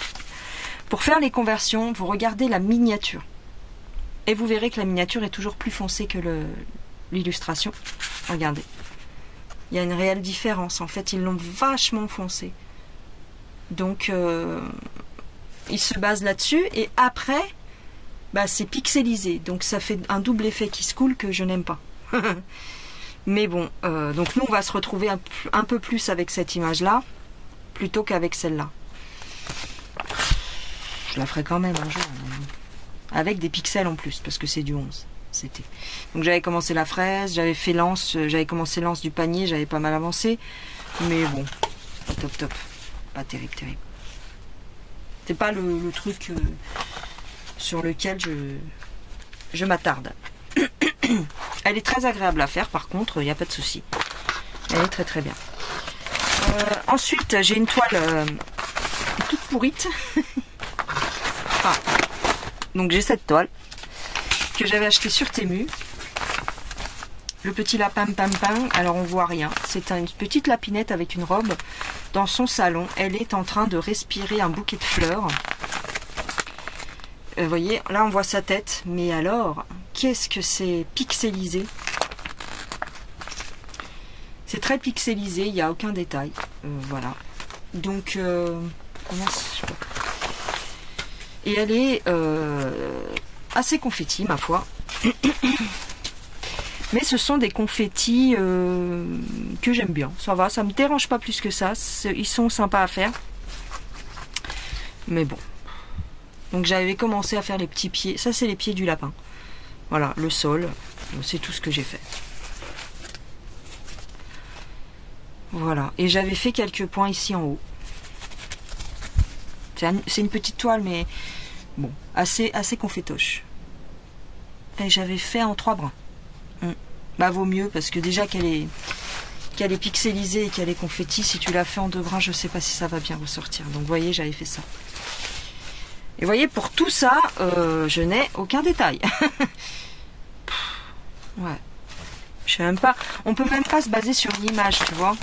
Pour faire les conversions, vous regardez la miniature. Et vous verrez que la miniature est toujours plus foncée que l'illustration. Regardez. Il y a une réelle différence. En fait, ils l'ont vachement foncé. Donc, il se base là-dessus. Et après, bah, c'est pixelisé. Donc ça fait un double effet qui se coule que je n'aime pas. Mais bon, donc nous on va se retrouver un peu plus avec cette image-là, plutôt qu'avec celle-là. Je la ferai quand même un jour. Avec des pixels en plus, parce que c'est du 11. C'était. Donc j'avais commencé la fraise, j'avais fait l'anse, j'avais commencé l'anse du panier, j'avais pas mal avancé. Mais bon, top. Pas terrible. C'est pas le truc sur lequel je m'attarde. Elle est très agréable à faire, par contre, il n'y a pas de souci. Elle est très bien. Ensuite, j'ai une toile toute pourrite. Enfin, donc j'ai cette toile que j'avais achetée sur Temu. Le petit lapin pam. Alors on voit rien. C'est une petite lapinette avec une robe dans son salon. Elle est en train de respirer un bouquet de fleurs. Vous voyez, là on voit sa tête. Mais alors, qu'est-ce que c'est pixelisé? C'est très pixelisé, il n'y a aucun détail. Voilà. Donc, comment je peux... Et elle est assez confetti, ma foi. Mais ce sont des confettis que j'aime bien. Ça va, ça me dérange pas plus que ça. Ils sont sympas à faire. Mais bon. Donc j'avais commencé à faire les petits pieds. Ça, c'est les pieds du lapin. Voilà, le sol. C'est tout ce que j'ai fait. Voilà. Et j'avais fait quelques points ici en haut. C'est une petite toile, mais bon, assez confétoche. Et j'avais fait en 3 brins. Bah vaut mieux, parce que déjà qu'elle est pixelisée et qu'elle est confetti, si tu l'as fait en 2 brins, je sais pas si ça va bien ressortir. Donc vous voyez, j'avais fait ça. Et vous voyez, pour tout ça, je n'ai aucun détail. Ouais. Je sais même pas. On peut même pas se baser sur une image, tu vois.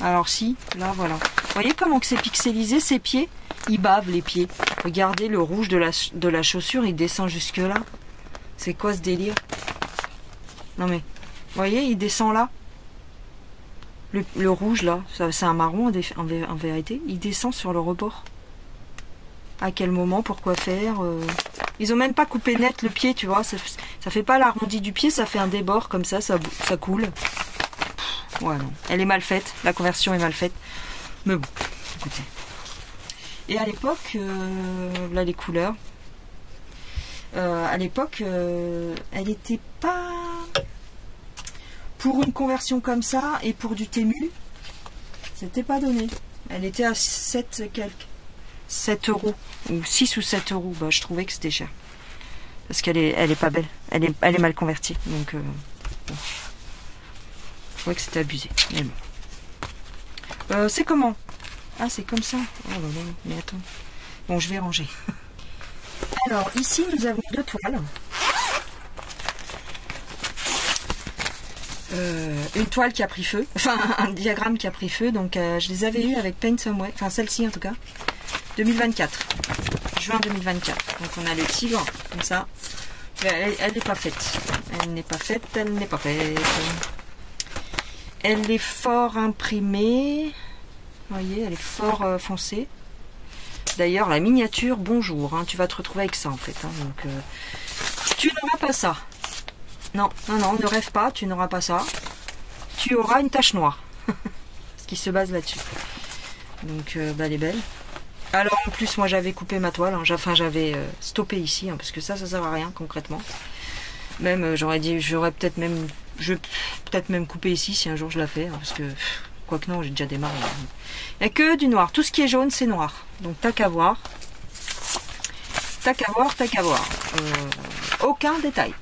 Alors si, là voilà. Vous voyez comment que c'est pixelisé, ces pieds? Ils bavent les pieds. Regardez le rouge de la chaussure, il descend jusque là. C'est quoi ce délire? Non mais, vous voyez, il descend là. Le rouge là, c'est un marron en vérité. Il descend sur le rebord. À quel moment, pourquoi faire Ils ont même pas coupé net le pied, tu vois. Ça fait pas l'arrondi du pied, ça fait un débord comme ça coule. Ouais, non. Elle est mal faite, la conversion est mal faite. Mais bon, écoutez. Et à l'époque, là les couleurs, à l'époque, elle était pas... Pour une conversion comme ça, et pour du Temu, c'était pas donné. Elle était à 7 quelques. 7 €, ou 6 ou 7 €. Bah, je trouvais que c'était cher. Parce qu'elle est pas belle. Elle est mal convertie. Donc, bon. Je trouvais que c'était abusé. Mais bon. C'est comment? Ah, c'est comme ça. Oh là là, mais attends. Bon, je vais ranger. Alors, ici, nous avons 2 toiles. Une toile qui a pris feu. Enfin, un diagramme qui a pris feu. Donc, je les avais eues avec Paint Somewhere. Enfin, celle-ci, en tout cas. 2024. Juin 2024. Donc, on a le tigre, comme ça. Elle n'est pas faite. Elle n'est pas faite. Elle n'est pas faite. Elle est fort imprimée. Vous voyez, elle est fort foncée. D'ailleurs, la miniature, bonjour. Hein, tu vas te retrouver avec ça, en fait. Hein, donc, tu n'auras pas ça. Non, ne rêve pas, tu n'auras pas ça. Tu auras une tache noire. Ce qui se base là-dessus. Donc, bah, elle est belle. Alors, en plus, moi, j'avais coupé ma toile. Hein, enfin, j'avais stoppé ici, hein, parce que ça sert à rien, concrètement. Même, j'aurais peut-être même... Je vais peut-être même couper ici, si un jour je la fais. Hein, parce que, quoique non, j'ai déjà démarré. Hein. Il n'y a que du noir. Tout ce qui est jaune, c'est noir. Donc, t'as qu'à voir. T'as qu'à voir. Aucun détail.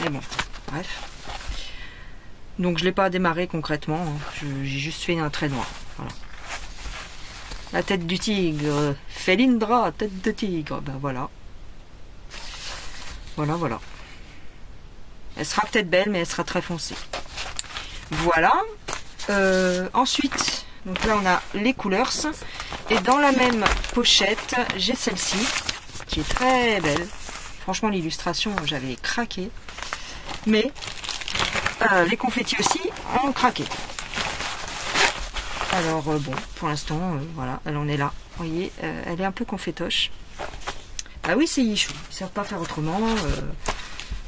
Mais bon, bref. Donc je ne l'ai pas démarré concrètement. Hein. J'ai juste fait un trait noir. Voilà. La tête du tigre. Felindra, tête de tigre. Ben voilà. Voilà. Elle sera peut-être belle, mais elle sera très foncée. Voilà. Ensuite, donc là on a les couleurs. Et dans la même pochette, j'ai celle-ci, qui est très belle. Franchement, l'illustration, j'avais craqué. Mais les confettis aussi ont craqué. Alors bon, pour l'instant, voilà, elle en est là. Vous voyez, elle est un peu confétoche. Ah oui, c'est Yichou. Ils savent pas faire autrement.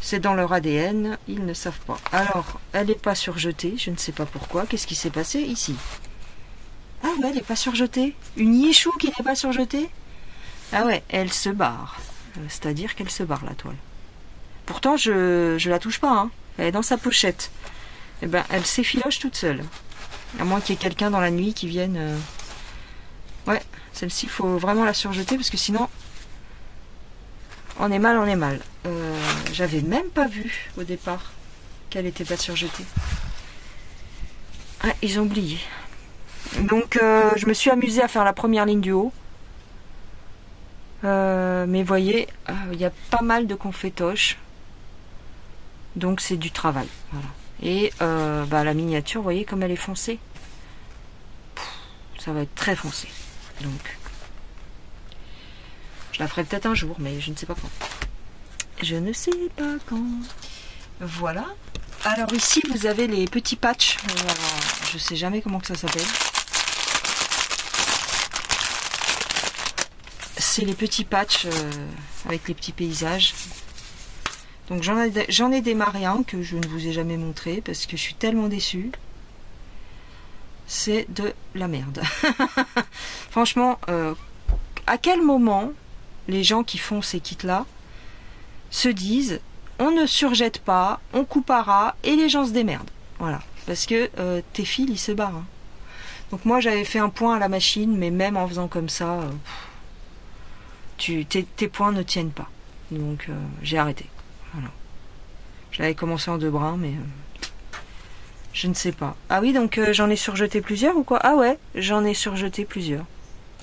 C'est dans leur ADN. Ils ne savent pas. Alors, elle n'est pas surjetée. Je ne sais pas pourquoi. Qu'est-ce qui s'est passé ici? Ah ouais, elle n'est pas surjetée. Une Yichou qui n'est pas surjetée? Ah ouais, elle se barre. C'est-à-dire qu'elle se barre, la toile. Pourtant, je la touche pas. Hein. Elle est dans sa pochette. Eh ben, elle s'effiloche toute seule. À moins qu'il y ait quelqu'un dans la nuit qui vienne... Ouais, celle-ci, il faut vraiment la surjeter parce que sinon... On est mal, on est mal. J'avais même pas vu au départ qu'elle n'était pas surjetée. Ah, ils ont oublié. Donc, je me suis amusée à faire la première ligne du haut. Mais vous voyez, il y a pas mal de confétoches. Donc, c'est du travail. Voilà. Et la miniature, vous voyez comme elle est foncée. Ça va être très foncé. Donc, je la ferai peut-être un jour, mais je ne sais pas quand. Je ne sais pas quand. Voilà. Alors ici, vous avez les petits patchs. Alors, je sais jamais comment que ça s'appelle. C'est les petits patchs avec les petits paysages. Donc j'en ai démarré un que je ne vous ai jamais montré parce que je suis tellement déçue. C'est de la merde. Franchement, à quel moment les gens qui font ces kits-là se disent on ne surjette pas, on coupe à ras et les gens se démerdent. Voilà. Parce que tes fils, ils se barrent. Hein. Donc moi, j'avais fait un point à la machine, mais même en faisant comme ça, tes points ne tiennent pas. Donc j'ai arrêté. Voilà. J'avais commencé en 2 brins, mais je ne sais pas. Ah oui, donc j'en ai surjeté plusieurs ou quoi? Ah ouais, j'en ai surjeté plusieurs.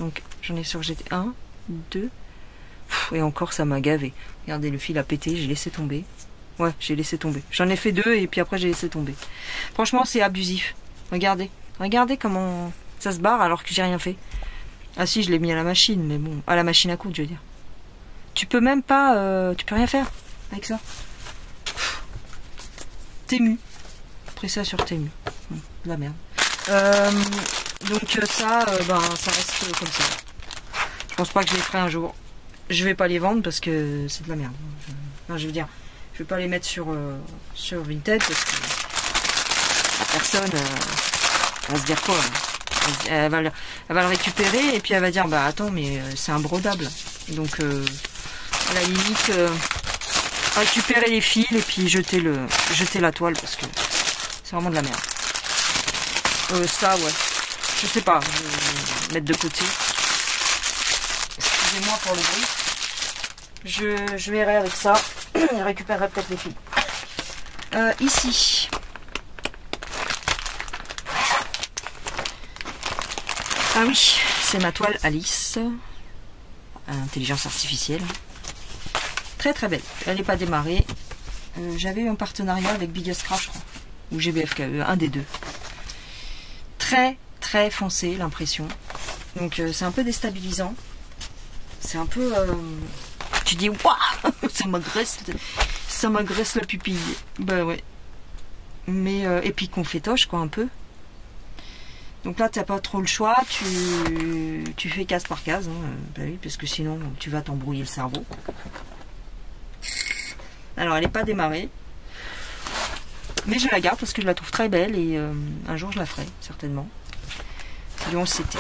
Donc j'en ai surjeté 1, 2. Et encore, ça m'a gavé. Regardez, le fil a pété, j'ai laissé tomber. Ouais, j'ai laissé tomber. J'en ai fait 2 et puis après j'ai laissé tomber. Franchement, c'est abusif. Regardez. Regardez comment ça se barre alors que j'ai rien fait. Ah si, je l'ai mis à la machine, mais bon. À la machine à coudre, je veux dire. Tu peux même pas... tu peux rien faire avec ça. Temu. Pris ça sur Temu. De la merde. Donc ça, ça reste comme ça. Je pense pas que je les ferai un jour. Je vais pas les vendre parce que c'est de la merde. Je veux dire, je vais pas les mettre sur Vinted parce que la personne va se dire quoi. Elle va le récupérer et puis elle va dire bah attends mais c'est imbrodable. Donc à la limite récupérer les fils et puis jeter la toile parce que c'est vraiment de la merde. Ça ouais. Je sais pas, je vais mettre de côté. Excusez-moi pour le bruit. Je verrai avec ça. Je récupérerai peut-être les fils. Ici. Ah oui, c'est ma toile Alice. Intelligence artificielle. Très très belle. Elle n'est pas démarrée. J'avais eu un partenariat avec Biggest Craft, je crois. Ou GBFKE, un des deux. Très très foncé l'impression. Donc c'est un peu déstabilisant. C'est un peu... tu dis waouh, ça m'agresse la pupille. Bah ouais. Mais et puis confétoche quoi un peu. Donc là t'as pas trop le choix, tu fais case par case, hein. Bah oui, parce que sinon tu vas t'embrouiller le cerveau. Alors elle n'est pas démarrée. Mais je la garde parce que je la trouve très belle et un jour je la ferai, certainement. Donc c'était.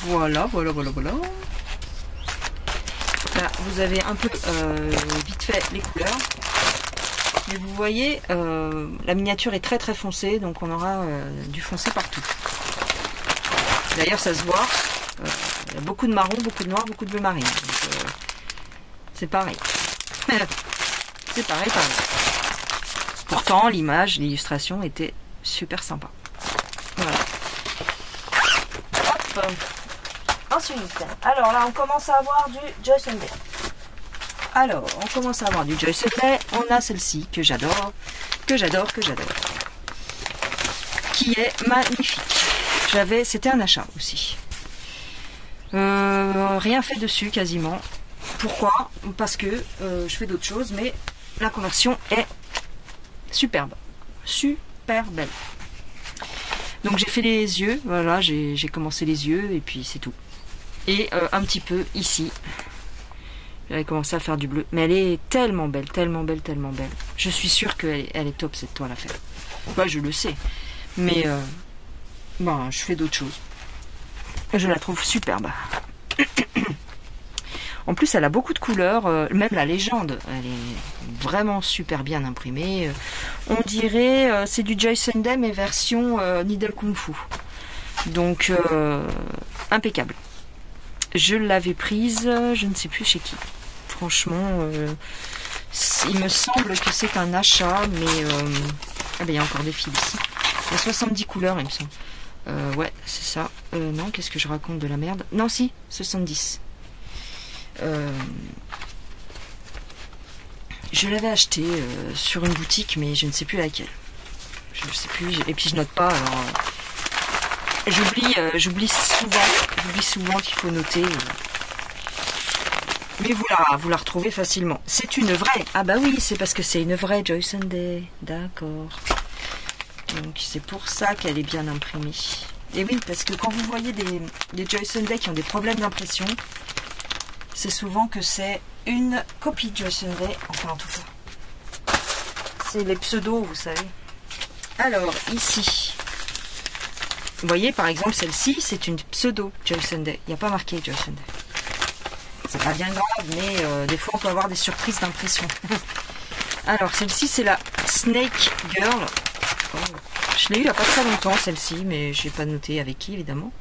Voilà. Là, vous avez un peu vite fait les couleurs. Mais vous voyez, la miniature est très très foncée, donc on aura du foncé partout. D'ailleurs ça se voit, il y a beaucoup de marron, beaucoup de noir, beaucoup de bleu marine. C'est pareil. C'est pareil. Pourtant, l'image, l'illustration était super sympa. Voilà. Hop. Ensuite, alors là, on commence à avoir du Joyce Bay. Alors, on commence à avoir du Joyce Bay. On a celle-ci que j'adore, qui est magnifique. C'était un achat aussi. Rien fait dessus quasiment. Pourquoi? Parce que je fais d'autres choses, mais la conversion est superbe, super belle. Donc j'ai fait les yeux, voilà, j'ai commencé les yeux et puis c'est tout. Et un petit peu ici J'avais commencé à faire du bleu. Mais elle est tellement belle, tellement belle, tellement belle. Je suis sûre qu'elle est top, cette toile à faire. Moi, je le sais. Mais bon, je fais d'autres choses. Je la trouve superbe. En plus, elle a beaucoup de couleurs. Même la légende, elle est vraiment super bien imprimée. On dirait c'est du Joy Sunday, mais version Needle Kung Fu. Donc, impeccable. Je l'avais prise, je ne sais plus chez qui. Franchement, il me semble que c'est un achat, mais ah ben, il y a encore des fils ici. Il y a 70 couleurs, il me semble. Ouais, c'est ça. Non, qu'est-ce que je raconte de la merde? Non, si, 70. Je l'avais acheté sur une boutique, mais je ne sais plus laquelle. Je ne sais plus, et puis je note pas, alors... J'oublie souvent qu'il faut noter. Mais vous la retrouvez facilement. C'est une vraie. Ah bah oui, c'est parce que c'est une vraie Joy Sunday. D'accord. Donc c'est pour ça qu'elle est bien imprimée. Et oui, parce que quand vous voyez des Joy Sunday qui ont des problèmes d'impression, c'est souvent que c'est une copie de Joy Sunday. Enfin en tout cas. C'est les pseudos, vous savez. Alors, ici... Vous voyez, par exemple, celle-ci, c'est une pseudo Joy Sunday. Il n'y a pas marqué Joy Sunday. C'est pas bien grave, mais des fois, on peut avoir des surprises d'impression. Alors, celle-ci, c'est la Snake Girl. Oh. Je l'ai eu il n'y a pas très longtemps, celle-ci, mais je n'ai pas noté avec qui, évidemment.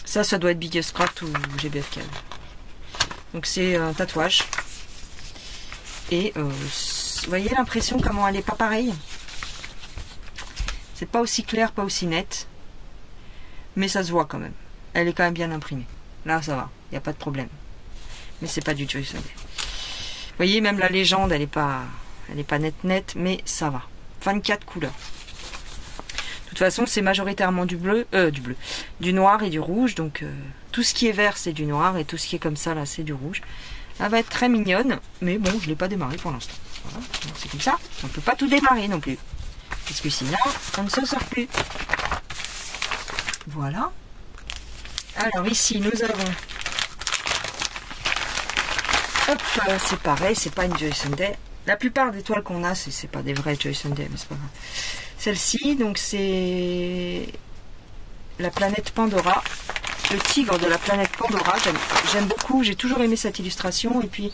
Ça doit être Biggest Craft ou GBFK. Donc, c'est un tatouage. Et, vous voyez l'impression, comment elle n'est pas pareille? C'est pas aussi clair, pas aussi net. Mais ça se voit quand même. Elle est quand même bien imprimée. Là, ça va. Il n'y a pas de problème. Mais c'est pas du Joy Sunday. Vous voyez, même la légende, elle est pas net, mais ça va. 24 couleurs. De toute façon, c'est majoritairement du noir et du rouge. Donc, tout ce qui est vert, c'est du noir. Et tout ce qui est comme ça, là, c'est du rouge. Elle va être très mignonne. Mais bon, je ne l'ai pas démarré pour l'instant. Voilà. C'est comme ça. On ne peut pas tout démarrer non plus. Parce que sinon, on ne s'en sort plus. Voilà. Alors ici, nous avons... Hop, c'est pareil, c'est pas une Joy Sunday. La plupart des toiles qu'on a, c'est pas des vraies Joy Sunday, mais c'est pas grave. Celle-ci, donc c'est... la planète Pandora. Le tigre de la planète Pandora. J'aime beaucoup, j'ai toujours aimé cette illustration. Et puis,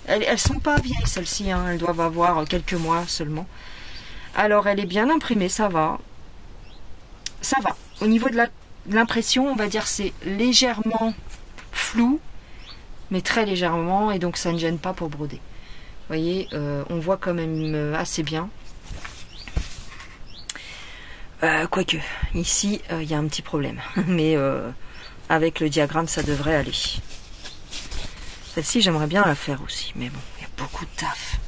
elles sont pas vieilles, celles-ci. Hein. Elles doivent avoir quelques mois seulement. Alors, elle est bien imprimée, ça va. Ça va. Au niveau de l'impression, on va dire c'est légèrement flou, mais très légèrement, et donc ça ne gêne pas pour broder. Vous voyez, on voit quand même assez bien. Quoique, ici, il y a un petit problème. Mais avec le diagramme, ça devrait aller. Celle-ci, j'aimerais bien la faire aussi, mais bon, il y a beaucoup de taf.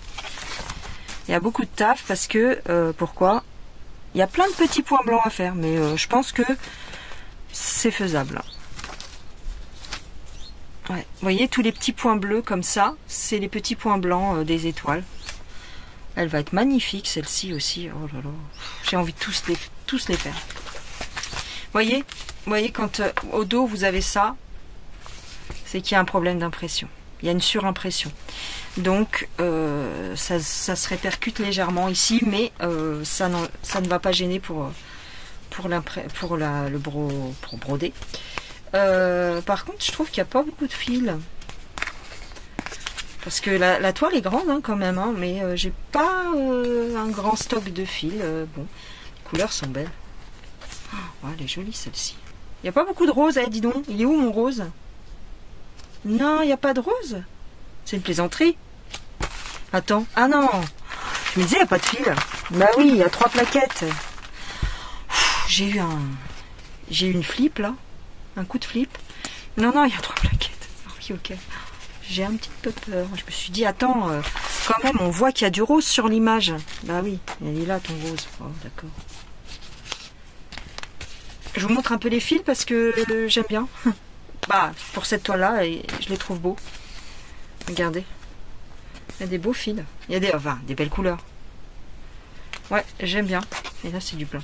Il y a beaucoup de taf parce que, pourquoi? Il y a plein de petits points blancs à faire, mais je pense que c'est faisable. Ouais. Vous voyez, tous les petits points bleus comme ça, c'est les petits points blancs des étoiles. Elle va être magnifique, celle-ci aussi. Oh là là, j'ai envie de tous les faire. Vous voyez quand au dos, vous avez ça, c'est qu'il y a un problème d'impression. Il y a une surimpression. Donc, ça se répercute légèrement ici, mais ça ne va pas gêner pour broder. Par contre, je trouve qu'il n'y a pas beaucoup de fils. Parce que la toile est grande hein, quand même, hein, mais j'ai pas un grand stock de fils. Bon, les couleurs sont belles. Oh, elle est jolie celle-ci. Il n'y a pas beaucoup de rose, dis donc. Il est où mon rose? Non, il n'y a pas de rose. C'est une plaisanterie. Attends. Ah non. Je me disais, il n'y a pas de fil. Bah oui, il y a 3 plaquettes. J'ai eu une flip là. Un coup de flip. Non, il y a 3 plaquettes. Oui, ok. J'ai un petit peu peur. Je me suis dit, attends, quand même, on voit qu'il y a du rose sur l'image. Bah oui, il est là ton rose. Oh, d'accord. Je vous montre un peu les fils parce que j'aime bien. Bah, pour cette toile-là, je les trouve beaux. Regardez. Il y a des beaux fils. Il y a des belles couleurs. Ouais, j'aime bien. Et là, c'est du blanc.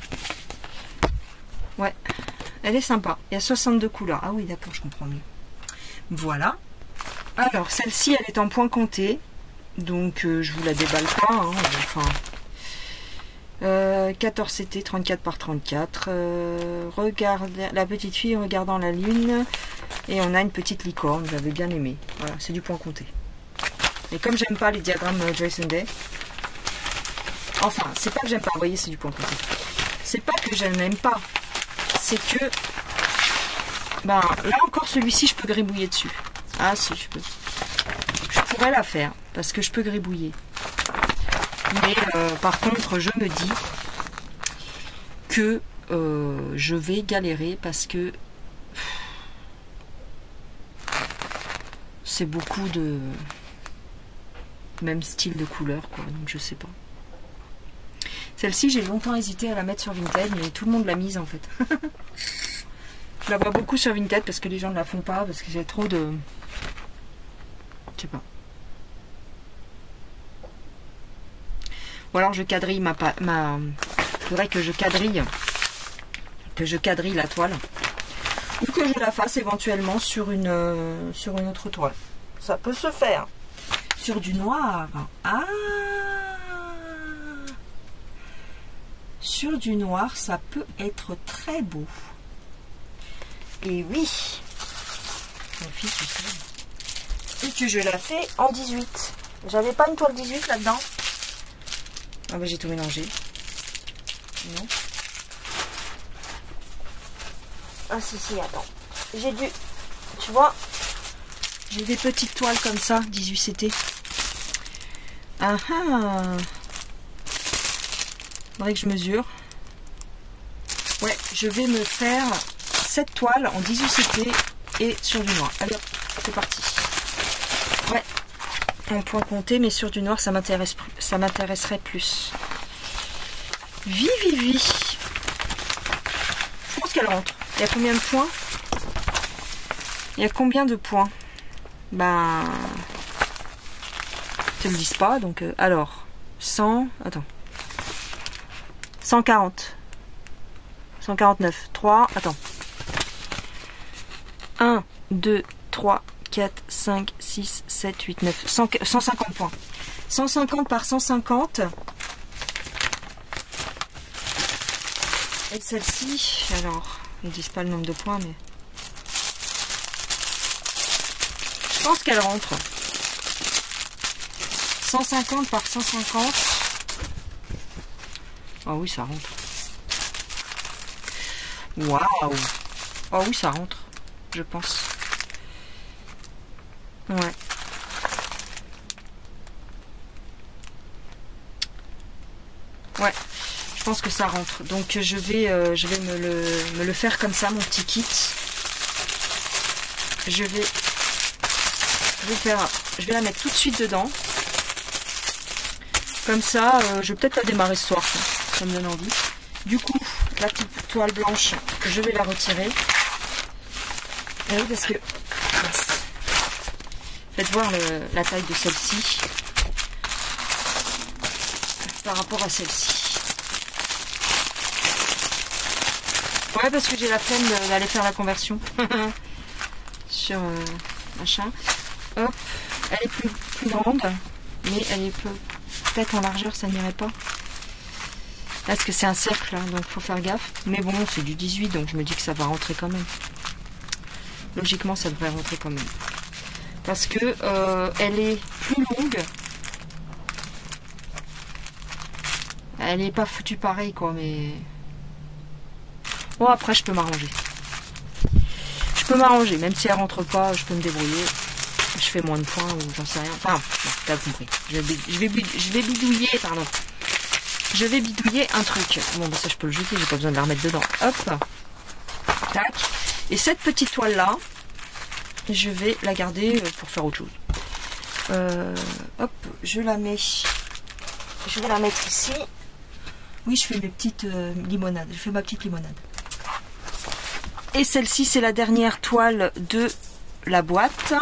Ouais, elle est sympa. Il y a 62 couleurs. Ah oui, d'accord, je comprends mieux. Voilà. Alors, celle-ci, elle est en point compté. Donc, je vous la déballe pas. Hein, enfin, 14 CT, 34 par 34. Regarde, la petite fille regardant la lune. Et on a une petite licorne, j'avais bien aimé. Voilà, c'est du point compté. Et comme j'aime pas les diagrammes Joyce and Day, enfin, c'est pas que j'aime pas, vous voyez, c'est du point compté. C'est pas que je n'aime pas, c'est que, ben, là encore, celui-ci, je peux gribouiller dessus. Ah si, je peux. Je pourrais la faire, parce que je peux gribouiller. Mais, par contre, je me dis que je vais galérer, parce que c'est beaucoup de même style de couleur, quoi, donc je sais pas. Celle-ci, j'ai longtemps hésité à la mettre sur Vinted, mais tout le monde l'a mise en fait. Je la vois beaucoup sur Vinted parce que les gens ne la font pas, parce que j'ai trop de... Je sais pas. Ou alors je quadrille faudrait que je quadrille la toile. Ou que je la fasse éventuellement sur une autre toile. Ça peut se faire. Sur du noir. Ah! Sur du noir, ça peut être très beau. Et oui. Mon fils, tu sais. Et que je la fais en 18. J'avais pas une toile 18 là-dedans. Ah bah j'ai tout mélangé. Non. Ah si, attends. J'ai dû... Tu vois, j'ai des petites toiles comme ça, 18 CT. Ah ah. Faudrait que je mesure. Ouais, je vais me faire cette toile en 18 CT et sur du noir. Allez hop, c'est parti. Ouais, en point compté, mais sur du noir, ça m'intéresserait plus. Vi. Je pense qu'elle rentre. Il y a combien de points? Il y a combien de points? Ben... Ils ne le disent pas, donc... alors, 100... Attends. 140. 149. 3... Attends. 1, 2, 3, 4, 5, 6, 7, 8, 9... 150 points. 150 par 150... Et celle-ci, alors, ils ne disent pas le nombre de points, mais... Je pense qu'elle rentre. 150 par 150. Ah oui, ça rentre. Waouh! Ah oui, ça rentre, je pense. Ouais. Ouais. Je pense que ça rentre. Donc je vais me le faire comme ça, mon petit kit. Je vais la mettre tout de suite dedans. Comme ça, je vais peut-être la démarrer ce soir. Ça me donne envie. Du coup, la petite toile blanche, je vais la retirer. Et oui, parce que... Faites voir la taille de celle-ci par rapport à celle-ci. Ouais, parce que j'ai la flemme d'aller faire la conversion sur machin. Hop, elle est plus grande, mais elle est peut-être en largeur, ça n'irait pas. Parce que c'est un cercle, hein, donc faut faire gaffe. Mais bon, c'est du 18, donc je me dis que ça va rentrer quand même. Logiquement, ça devrait rentrer quand même. Parce que elle est plus longue. Elle n'est pas foutue pareil, quoi, mais... Bon, après, je peux m'arranger. Je peux m'arranger, même si elle rentre pas, je peux me débrouiller. Je fais moins de points ou j'en sais rien. Enfin, bon, t'as compris. Je vais bidouiller, pardon. Je vais bidouiller un truc. Bon, bah ça, je peux le jeter, j'ai pas besoin de la remettre dedans. Hop. Tac. Et cette petite toile-là, je vais la garder pour faire autre chose. Hop, je la mets. Je vais la mettre ici. Oui, je fais mes petites limonades. Je fais ma petite limonade. Et celle-ci, c'est la dernière toile de la boîte.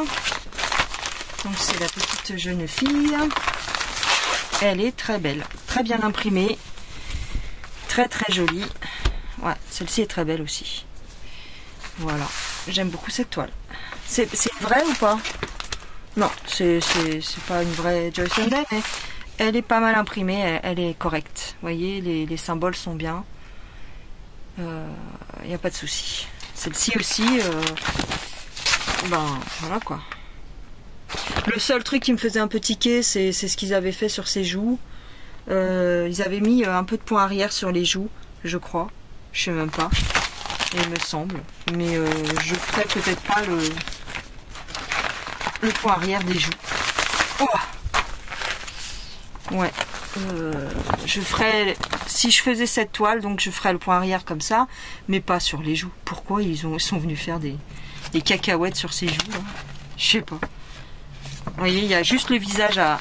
Donc, c'est la petite jeune fille. Elle est très belle. Très bien imprimée. Très, très jolie. Ouais, celle-ci est très belle aussi. Voilà. J'aime beaucoup cette toile. C'est vrai ou pas? Non, c'est pas une vraie Joy Sunday, mais elle est pas mal imprimée, elle est correcte. Vous voyez, les symboles sont bien. Il n'y a pas de souci. Celle-ci aussi, ben voilà quoi. Le seul truc qui me faisait un peu tiquer, c'est ce qu'ils avaient fait sur ses joues. Ils avaient mis un peu de point arrière sur les joues, je crois. Je sais même pas. Il me semble. Mais je ferai peut-être pas le point arrière des joues. Oh ouais. Je ferais, si je faisais cette toile, donc je ferais le point arrière comme ça, mais pas sur les joues. Pourquoi ils sont venus faire des cacahuètes sur ses joues, hein? Je sais pas. Vous voyez, il y a juste le visage à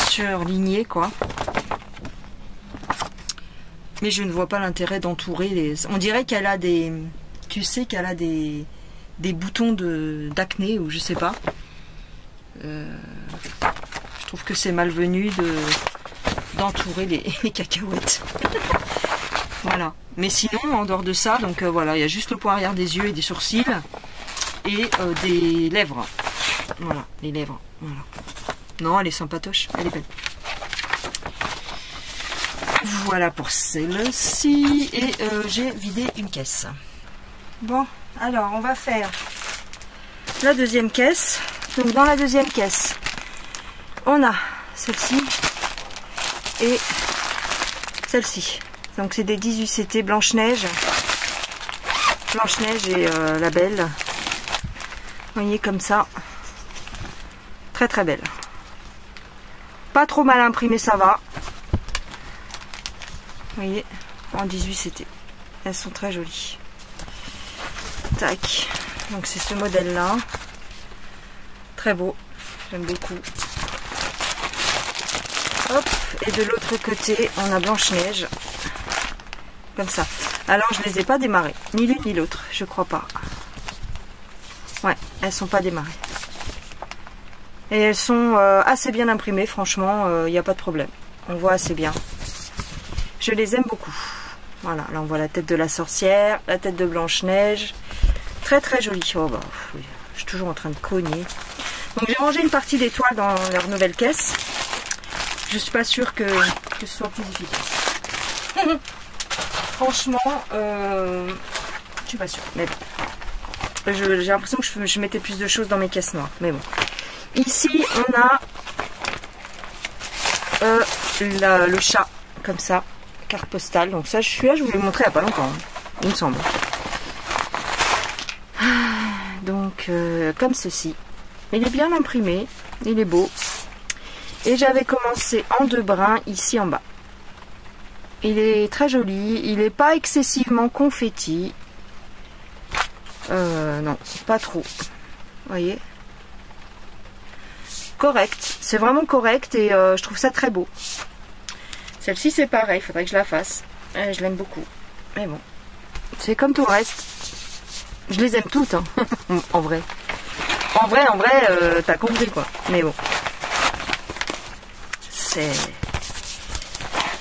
surligner, quoi. Mais je ne vois pas l'intérêt d'entourer les... On dirait qu'elle a des... Tu sais qu'elle a des boutons d'acné, ou je sais pas. Je trouve que c'est malvenu d'entourer les cacahuètes. Voilà. Mais sinon, en dehors de ça, donc voilà, il y a juste le point arrière des yeux et des sourcils et des lèvres. Voilà, les lèvres. Voilà. Non, elle est sympatoche, elle est belle. Voilà pour celle-ci. Et j'ai vidé une caisse. Bon, alors on va faire la deuxième caisse. Donc dans la deuxième caisse, on a celle-ci et celle-ci. Donc c'est des 18 CT Blanche-Neige. Blanche-Neige et la belle. Vous voyez comme ça. Très très belle. Pas trop mal imprimé, ça va. Vous voyez, en 18 CT. Elles sont très jolies. Tac. Donc c'est ce modèle-là. Très beau. J'aime beaucoup. Hop. Et de l'autre côté, on a Blanche-Neige. Comme ça. Alors, je les ai pas démarrées. Ni l'une ni l'autre. Je crois pas. Ouais, elles sont pas démarrées. Et elles sont assez bien imprimées. Franchement, il n'y a pas de problème. On voit assez bien. Je les aime beaucoup. Voilà, là on voit la tête de la sorcière, la tête de Blanche-Neige. Très très jolie. Oh bah, je suis toujours en train de cogner. Donc j'ai rangé une partie des toiles dans leur nouvelle caisse. Je suis pas sûre que ce soit plus efficace. Franchement, je suis pas sûre. Mais bon. J'ai l'impression que je mettais plus de choses dans mes caisses noires. Mais bon. Ici, on a le chat, comme ça. Carte postale. Donc ça, celui-là, je vous l'ai montré il n'y a pas longtemps. Hein, il me semble. Donc, comme ceci. Il est bien imprimé. Il est beau. Et j'avais commencé en 2 brins ici en bas. Il est très joli. Il n'est pas excessivement confetti. Non, pas trop. Vous voyez? Correct. C'est vraiment correct et je trouve ça très beau. Celle-ci, c'est pareil. Il faudrait que je la fasse. Je l'aime beaucoup. Mais bon. C'est comme tout le reste. Je les aime toutes, hein. En vrai. En vrai, t'as compris, quoi. Mais bon. C'est...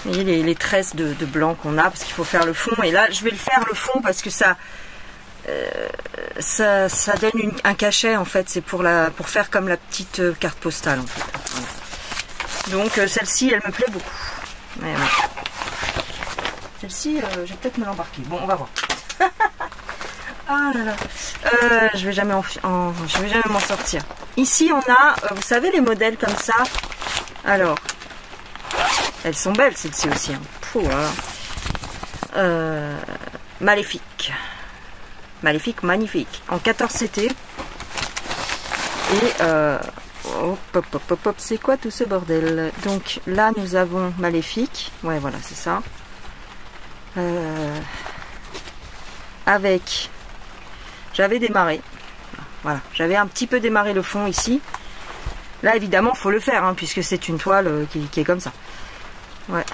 Vous voyez les tresses de blanc qu'on a, parce qu'il faut faire le fond. Et là, je vais le faire le fond parce que ça donne un cachet, en fait. C'est pour faire comme la petite carte postale, en fait. Voilà. Donc, celle-ci, elle me plaît beaucoup. Ouais, ouais. Celle-ci, je vais peut-être me l'embarquer. Bon, on va voir. Ah là là. Je vais jamais m'en sortir. Ici, on a, vous savez, les modèles comme ça. Alors, elles sont belles, celles-ci aussi. Hein. Pouh, voilà. Maléfique. Maléfique, magnifique. En 14 CT. Et, hop, hop, hop, hop, hop, c'est quoi tout ce bordel? Donc là, nous avons Maléfique. Ouais, voilà, c'est ça. Avec... J'avais démarré. Voilà, j'avais un petit peu démarré le fond ici. Là, évidemment, il faut le faire, hein, puisque c'est une toile qui est comme ça. Ouais.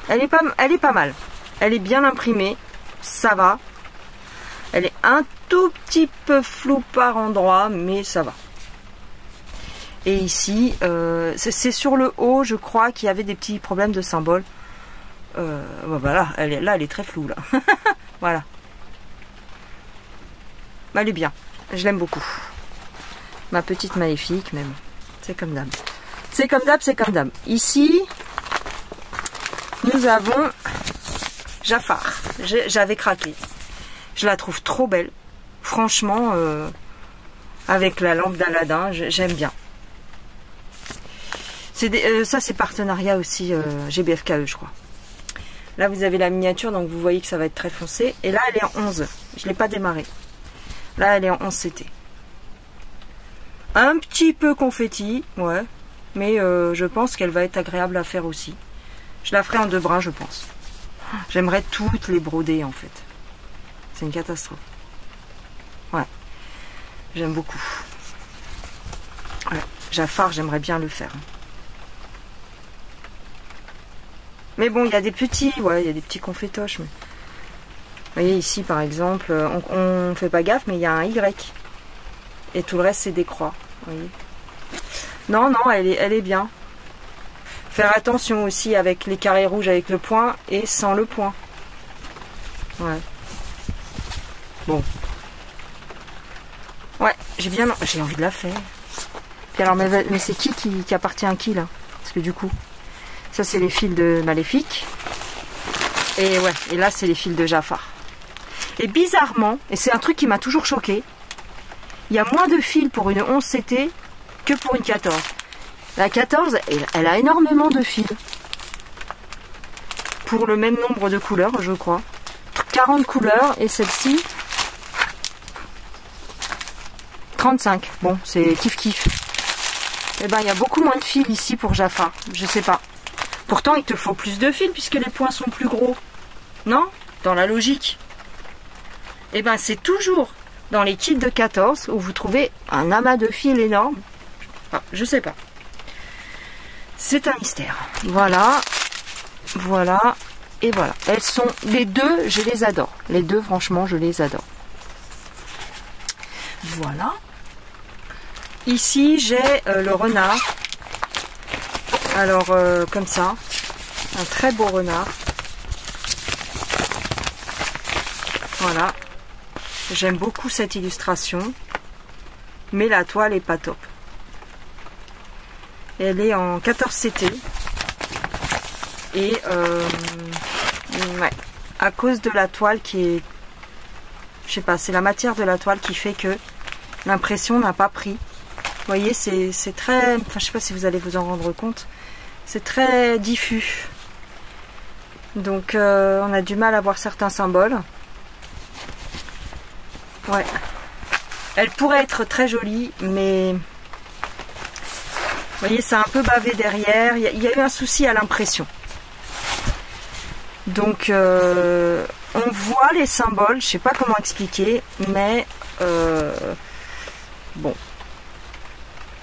Elle est pas mal. Elle est bien imprimée. Ça va. Elle est un tout petit peu floue par endroit, mais ça va. Et ici, c'est sur le haut, je crois, qu'il y avait des petits problèmes de symboles. Voilà, elle est très floue, là. Voilà. Elle est bien. Je l'aime beaucoup. Ma petite Maléfique, même. C'est comme d'hab. C'est comme d'hab, c'est comme d'hab. Ici, nous avons Jafar. J'avais craqué. Je la trouve trop belle. Franchement, avec la lampe d'Aladin, j'aime bien. Ça, c'est partenariat aussi GBFKE, je crois. Là, vous avez la miniature, donc vous voyez que ça va être très foncé. Et là, elle est en 11. Je ne l'ai pas démarrée. Là, elle est en 11 CT. Un petit peu confetti, ouais. Mais je pense qu'elle va être agréable à faire aussi. Je la ferai en 2 brins, je pense. J'aimerais toutes les broder, en fait. C'est une catastrophe. Ouais. J'aime beaucoup. Ouais. Jafar, j'aimerais bien le faire. Mais bon, il y a des petits, ouais, il y a des petits confétoches. Mais... Vous voyez ici, par exemple, on fait pas gaffe, mais il y a un Y. Et tout le reste, c'est des croix. Vous voyez. Non, non, elle est bien. Faire attention aussi avec les carrés rouges avec le point et sans le point. Ouais. Bon. Ouais, j'ai envie de la faire. Puis alors, mais c'est qui appartient à qui là? Parce que du coup, ça c'est les fils de Maléfique. Et ouais, et là c'est les fils de Jafar. Et bizarrement, et c'est un truc qui m'a toujours choqué, il y a moins de fils pour une 11 CT que pour une 14. La 14, elle a énormément de fils. Pour le même nombre de couleurs, je crois. 40 couleurs, et celle-ci 35. Bon, c'est kiff-kiff. Et ben, il y a beaucoup moins de fils ici pour Jafar. Je sais pas. Pourtant, il te faut plus de fils puisque les points sont plus gros. Non? Dans la logique. Et ben, c'est toujours dans les kits de 14 où vous trouvez un amas de fils énorme. Ah, je sais pas. C'est un mystère. Voilà. Voilà. Et voilà. Elles sont... Les deux, je les adore. Les deux, franchement, je les adore. Voilà. Ici, j'ai le renard. Alors, comme ça. Un très beau renard. Voilà. J'aime beaucoup cette illustration. Mais la toile est pas top. Elle est en 14 CT. Et ouais, à cause de la toile qui est... Je sais pas, c'est la matière de la toile qui fait que l'impression n'a pas pris. Vous voyez, c'est très... Enfin, je sais pas si vous allez vous en rendre compte. C'est très diffus. Donc, on a du mal à voir certains symboles. Ouais. Elle pourrait être très jolie, mais... Vous voyez, c'est un peu bavé derrière. Il y a eu un souci à l'impression. Donc, on voit les symboles. Je sais pas comment expliquer, mais... bon.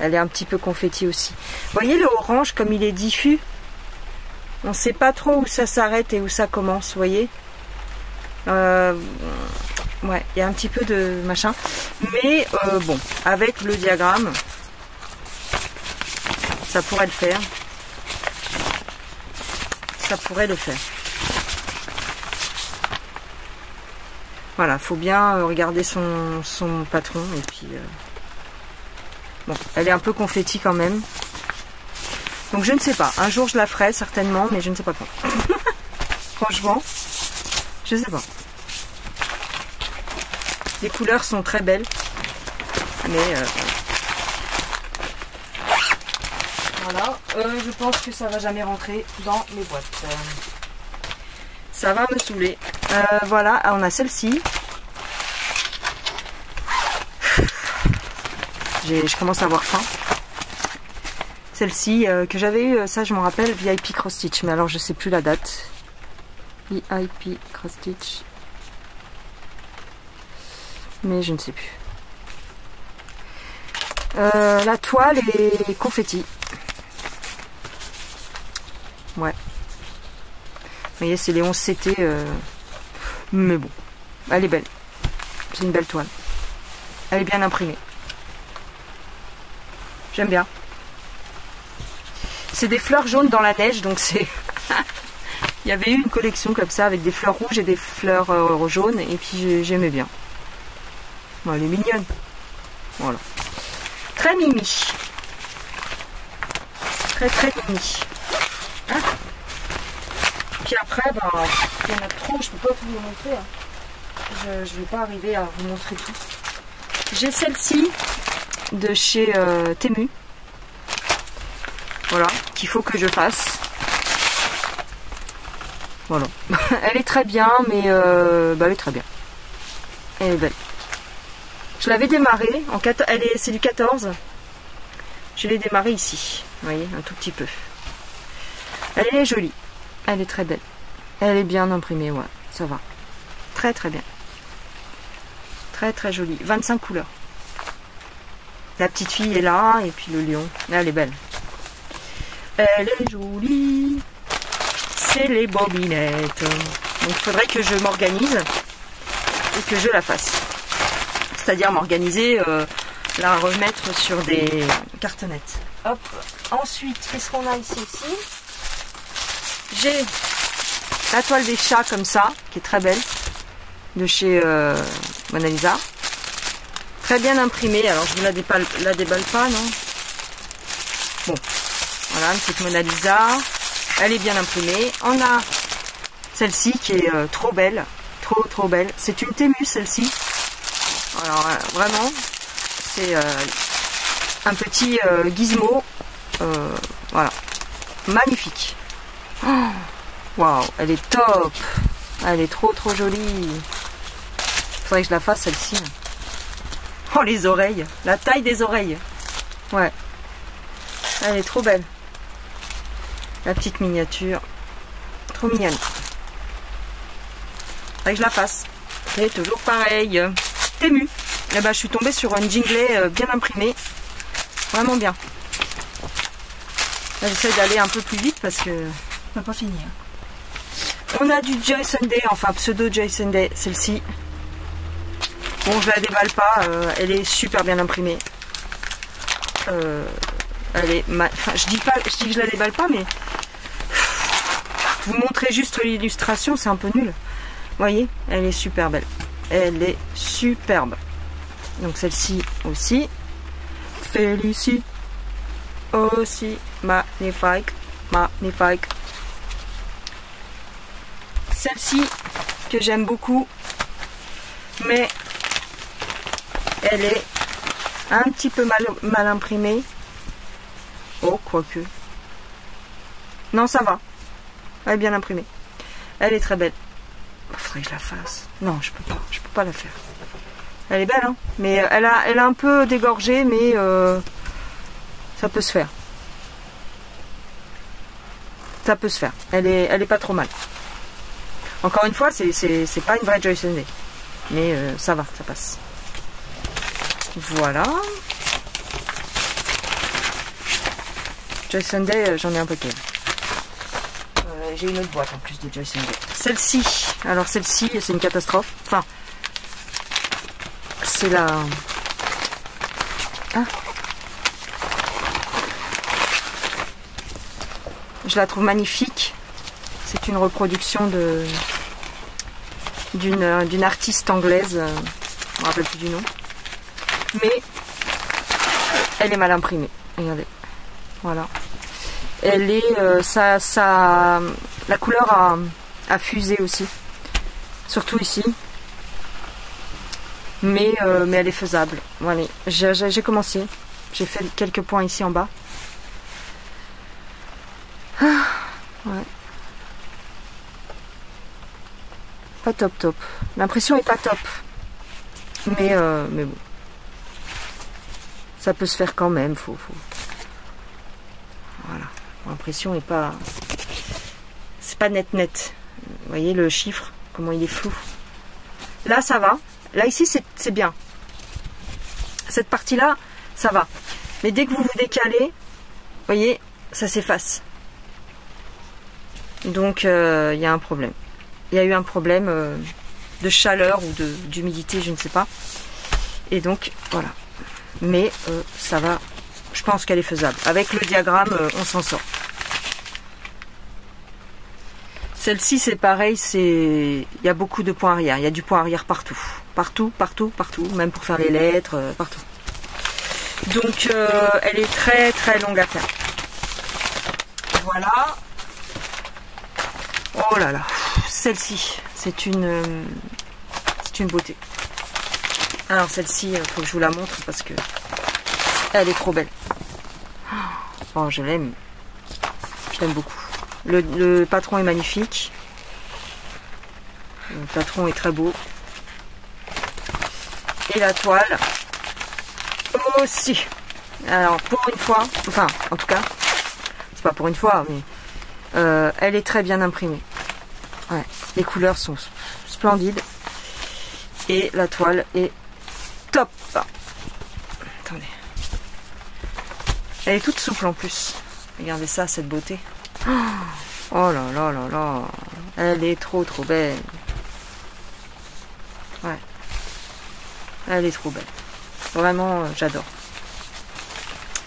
Elle est un petit peu confetti aussi. Vous voyez le orange, comme il est diffus? On ne sait pas trop où ça s'arrête et où ça commence, vous voyez? Ouais, il y a un petit peu de machin. Mais, bon, avec le diagramme... Ça pourrait le faire. Ça pourrait le faire. Voilà, faut bien regarder son patron. Et puis, bon, elle est un peu confetti quand même. Donc je ne sais pas. Un jour je la ferai certainement, mais je ne sais pas quand. Franchement, je ne sais pas. Les couleurs sont très belles. Mais... Voilà, je pense que ça va jamais rentrer dans mes boîtes. Ça va me saouler. Voilà, on a celle-ci. Je commence à avoir faim. Celle-ci que j'avais eu, ça je m'en rappelle, VIP Cross Stitch. Mais alors je sais plus la date. VIP Cross Stitch. Mais je ne sais plus. La toile est confetti. Ouais. Vous voyez, c'est les 11 CT. Mais bon, elle est belle. C'est une belle toile. Elle est bien imprimée. J'aime bien. C'est des fleurs jaunes dans la neige, donc c'est... Il y avait eu une collection comme ça, avec des fleurs rouges et des fleurs jaunes, et puis j'aimais bien. Bon, elle est mignonne. Voilà. Très mimi. très très mini. Hein? Puis après, bah, il y en a trop, je peux pas tout vous montrer. Hein. Je vais pas arriver à vous montrer tout. J'ai celle-ci de chez Temu. Voilà, qu'il faut que je fasse. Voilà. Elle est très bien, mais bah, elle est très bien. Elle est belle. Je l'avais démarrée, c'est du 14. Je l'ai démarrée ici. Vous voyez, un tout petit peu. Elle est jolie. Elle est très belle. Elle est bien imprimée, ouais. Ça va. Très très bien. Très très jolie. 25 couleurs. La petite fille est là, et puis le lion. Elle est belle. Elle est jolie. C'est les bobinettes. Donc il faudrait que je m'organise et que je la fasse. C'est-à-dire m'organiser, la remettre sur des cartonnettes. Hop. Ensuite, qu'est-ce qu'on a ici aussi? J'ai la toile des chats comme ça, qui est très belle, de chez Mona Lisa. Très bien imprimée. Alors je ne la déballe pas, non? Bon. Voilà, une petite Mona Lisa. Elle est bien imprimée. On a celle-ci qui est trop belle. Trop belle. C'est une Temu, celle-ci. Alors vraiment, c'est un petit gizmo. Voilà. Magnifique. Waouh, elle est top. Elle est trop jolie. Faudrait que je la fasse, celle-ci. Oh, les oreilles. La taille des oreilles. Ouais. Elle est trop belle. La petite miniature. Trop mignonne. Faudrait que je la fasse. C'est toujours pareil. Temu. Et ben, je suis tombée sur un jinglet bien imprimé. Vraiment bien. Là, j'essaie d'aller un peu plus vite parce que on n'a pas fini. On a du Joy Sunday, enfin pseudo Joy Sunday, celle-ci. Bon, je la déballe pas. Elle est super bien imprimée. Elle est enfin, je dis que je la déballe pas, mais vous montrer juste l'illustration, c'est un peu nul. Vous voyez, elle est super belle. Elle est superbe. Donc celle-ci aussi. Félicie. Aussi magnifique. Magnifique. Celle-ci que j'aime beaucoup. Mais elle est un petit peu mal imprimée. Oh, quoique. Non, ça va. Elle est bien imprimée. Elle est très belle. Faudrait que je la fasse. Non, je peux pas la faire. Elle est belle, hein. Mais elle a un peu dégorgé, mais ça peut se faire. Ça peut se faire. Elle est pas trop mal. Encore une fois, c'est pas une vraie Joy Sunday. Mais ça va, ça passe. Voilà. Joy Sunday, j'en ai un paquet. J'ai une autre boîte en plus de Joy Sunday. Celle-ci, alors celle-ci, c'est une catastrophe. Enfin, c'est la... Ah. Je la trouve magnifique. C'est une reproduction d'une artiste anglaise. Je ne me rappelle plus du nom. Mais elle est mal imprimée. Regardez. Voilà. Elle est... la couleur a fusé aussi. Surtout ici. Mais elle est faisable. Voilà. J'ai commencé. J'ai fait quelques points ici en bas. Ah, ouais. Pas top. L'impression est pas top. Mais bon. Ça peut se faire quand même. Faut... Voilà. L'impression est pas... C'est pas net. Vous voyez le chiffre, comment il est flou. Là, ça va. Là, ici, c'est bien. Cette partie-là, ça va. Mais dès que vous vous décalez, vous voyez, ça s'efface. Donc, il y a un problème. Il y a eu un problème de chaleur ou d'humidité, je ne sais pas. Et donc, voilà. Mais ça va. Je pense qu'elle est faisable. Avec le diagramme, on s'en sort. Celle-ci, c'est pareil. Il y a beaucoup de points arrière. Il y a du point arrière partout. Partout. Même pour faire les lettres, partout. Donc, elle est très longue à faire. voilà. Oh là là, celle-ci, c'est une beauté. Alors celle-ci, il faut que je vous la montre parce que elle est trop belle. Oh, je l'aime. Je l'aime beaucoup. Le patron est magnifique. Le patron est très beau. Et la toile aussi. Alors pour une fois, enfin en tout cas, c'est pas pour une fois, mais elle est très bien imprimée. Ouais, les couleurs sont splendides. Et la toile est top. Attendez. Elle est toute souple en plus. Regardez ça, cette beauté. Oh là là là là. Elle est trop belle. Ouais. Elle est trop belle. Vraiment, j'adore.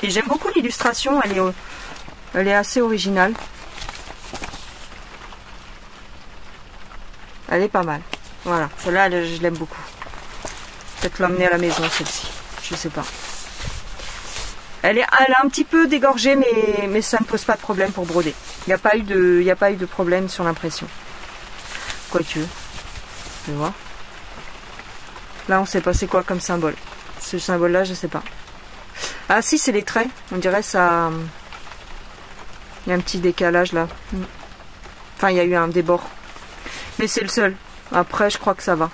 Et j'aime beaucoup l'illustration. Elle est assez originale. Elle est pas mal. Voilà. Celle-là, je l'aime beaucoup. Peut-être l'emmener à la maison, celle-ci. Je sais pas. Elle a un petit peu dégorgée, mais ça ne pose pas de problème pour broder. Il n'y a pas eu de problème sur l'impression. Quoique, tu vois. Là, on sait pas c'est quoi comme symbole. Ce symbole-là, je sais pas. Ah si, c'est les traits. On dirait ça. Il y a un petit décalage là. Enfin, il y a eu un débord. Mais c'est le seul. Après, je crois que ça va.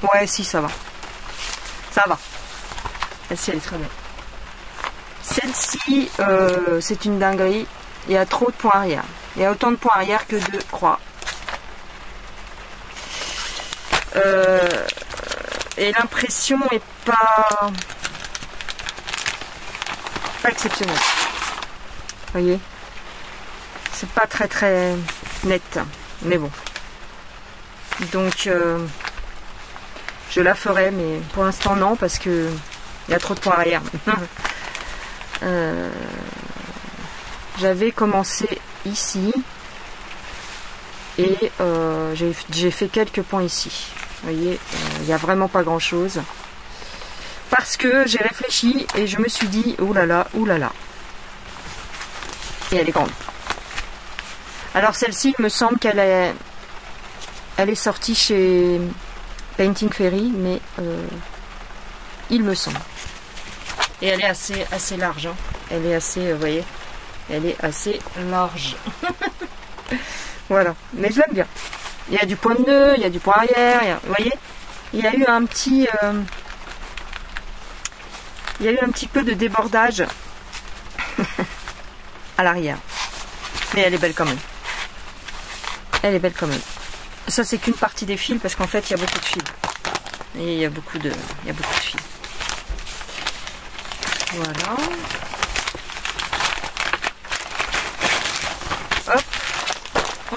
Ouais, si, ça va. Ça va. Celle-ci, elle est très belle. Celle-ci, c'est une dinguerie. Il y a trop de points arrière. Il y a autant de points arrière que de croix. Et l'impression est pas exceptionnelle. Vous voyez, c'est pas très net, mais bon. Donc je la ferai, mais pour l'instant non, parce que il y a trop de points arrière. J'avais commencé ici et j'ai fait quelques points ici. Vous voyez, il n'y a vraiment pas grand chose. Parce que j'ai réfléchi et je me suis dit, oulala, oulala. Et elle est grande. Alors celle-ci, il me semble qu'elle est sortie chez Painting Fairy, mais il me semble. Et elle est assez large. Hein. Elle est assez, vous voyez, elle est assez large. Voilà, mais je l'aime bien. Il y a du point de nœud, il y a du point arrière, vous voyez, il y a eu un petit peu de débordage à l'arrière. Mais elle est belle quand même. Elle est belle quand même. Ça, c'est qu'une partie des fils, parce qu'en fait, il y a beaucoup de fils. Et il y a beaucoup de fils. Voilà. Hop.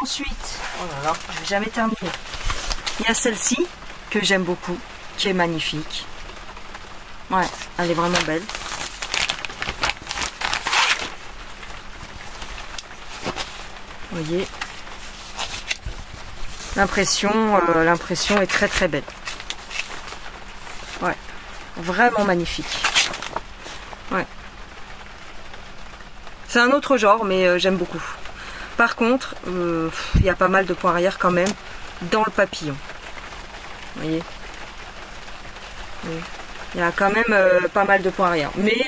Ensuite, oh là là, je vais jamais terminer. Il y a celle-ci que j'aime beaucoup, qui est magnifique. Ouais, elle est vraiment belle. Vous voyez, l'impression est très belle. Ouais, vraiment magnifique. Ouais. C'est un autre genre, mais j'aime beaucoup. Par contre, il y a pas mal de points arrière quand même dans le papillon. Vous voyez, il y a quand même pas mal de points arrière. Mais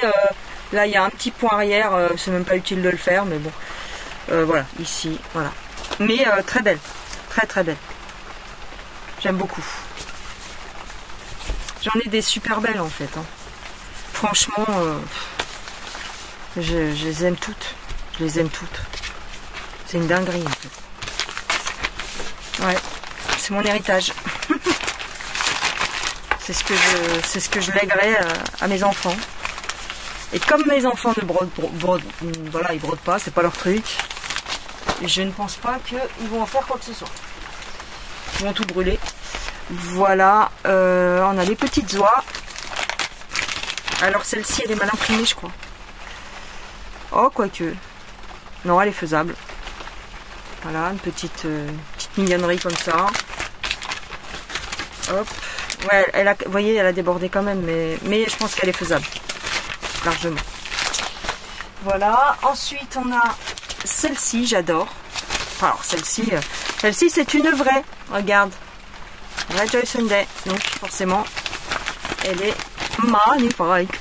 là, il y a un petit point arrière. C'est même pas utile de le faire, mais bon. Voilà, ici, voilà. Mais très belle. Très belle. J'aime beaucoup. J'en ai des super belles en fait. Hein. Franchement, je les aime toutes. Je les aime toutes. C'est une dinguerie en fait. Ouais, c'est mon héritage. C'est ce que je lèguerai à mes enfants. Et comme mes enfants ne voilà, ils brodent pas, c'est pas leur truc. Et je ne pense pas qu'ils vont en faire quoi que ce soit. Ils vont tout brûler. Voilà, on a les petites oies. Alors celle-ci, elle est mal imprimée, je crois. Oh, quoique. Non, elle est faisable. Voilà, une petite mignonnerie comme ça. Hop. Ouais, vous voyez, elle a débordé quand même, mais je pense qu'elle est faisable. largement. Voilà, ensuite on a celle-ci, j'adore. Alors celle-ci c'est une vraie, regarde, vraie Joy Sunday, donc forcément elle est magnifique.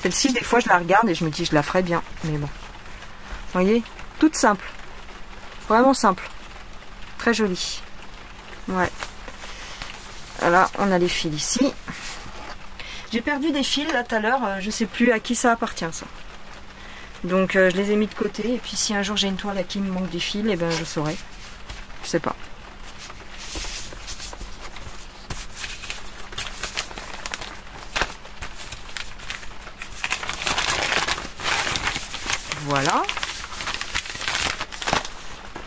Celle-ci des fois je la regarde et je me dis je la ferais bien, mais bon. Vous voyez, toute simple, vraiment simple, très jolie. Ouais. Voilà, on a les fils ici. J'ai perdu des fils là tout à l'heure, je sais plus à qui ça appartient ça. Donc je les ai mis de côté et puis si un jour j'ai une toile à qui me manque des fils, et ben je saurai. Je sais pas. Voilà.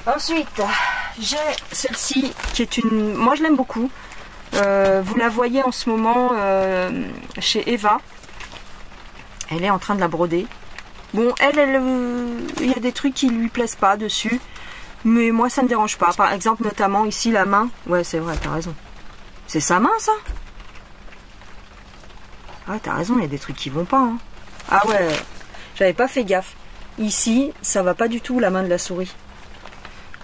Ensuite, j'ai celle-ci qui est une... Moi je l'aime beaucoup. Vous la voyez en ce moment chez Eva. Elle est en train de la broder. Bon, il y a des trucs qui lui plaisent pas dessus. Mais moi ça me dérange pas. Par exemple, notamment ici la main. Ouais, c'est vrai, t'as raison. C'est sa main ça? Ah, t'as raison, il y a des trucs qui vont pas. Hein. Ah ouais, j'avais pas fait gaffe. Ici, ça va pas du tout la main de la souris.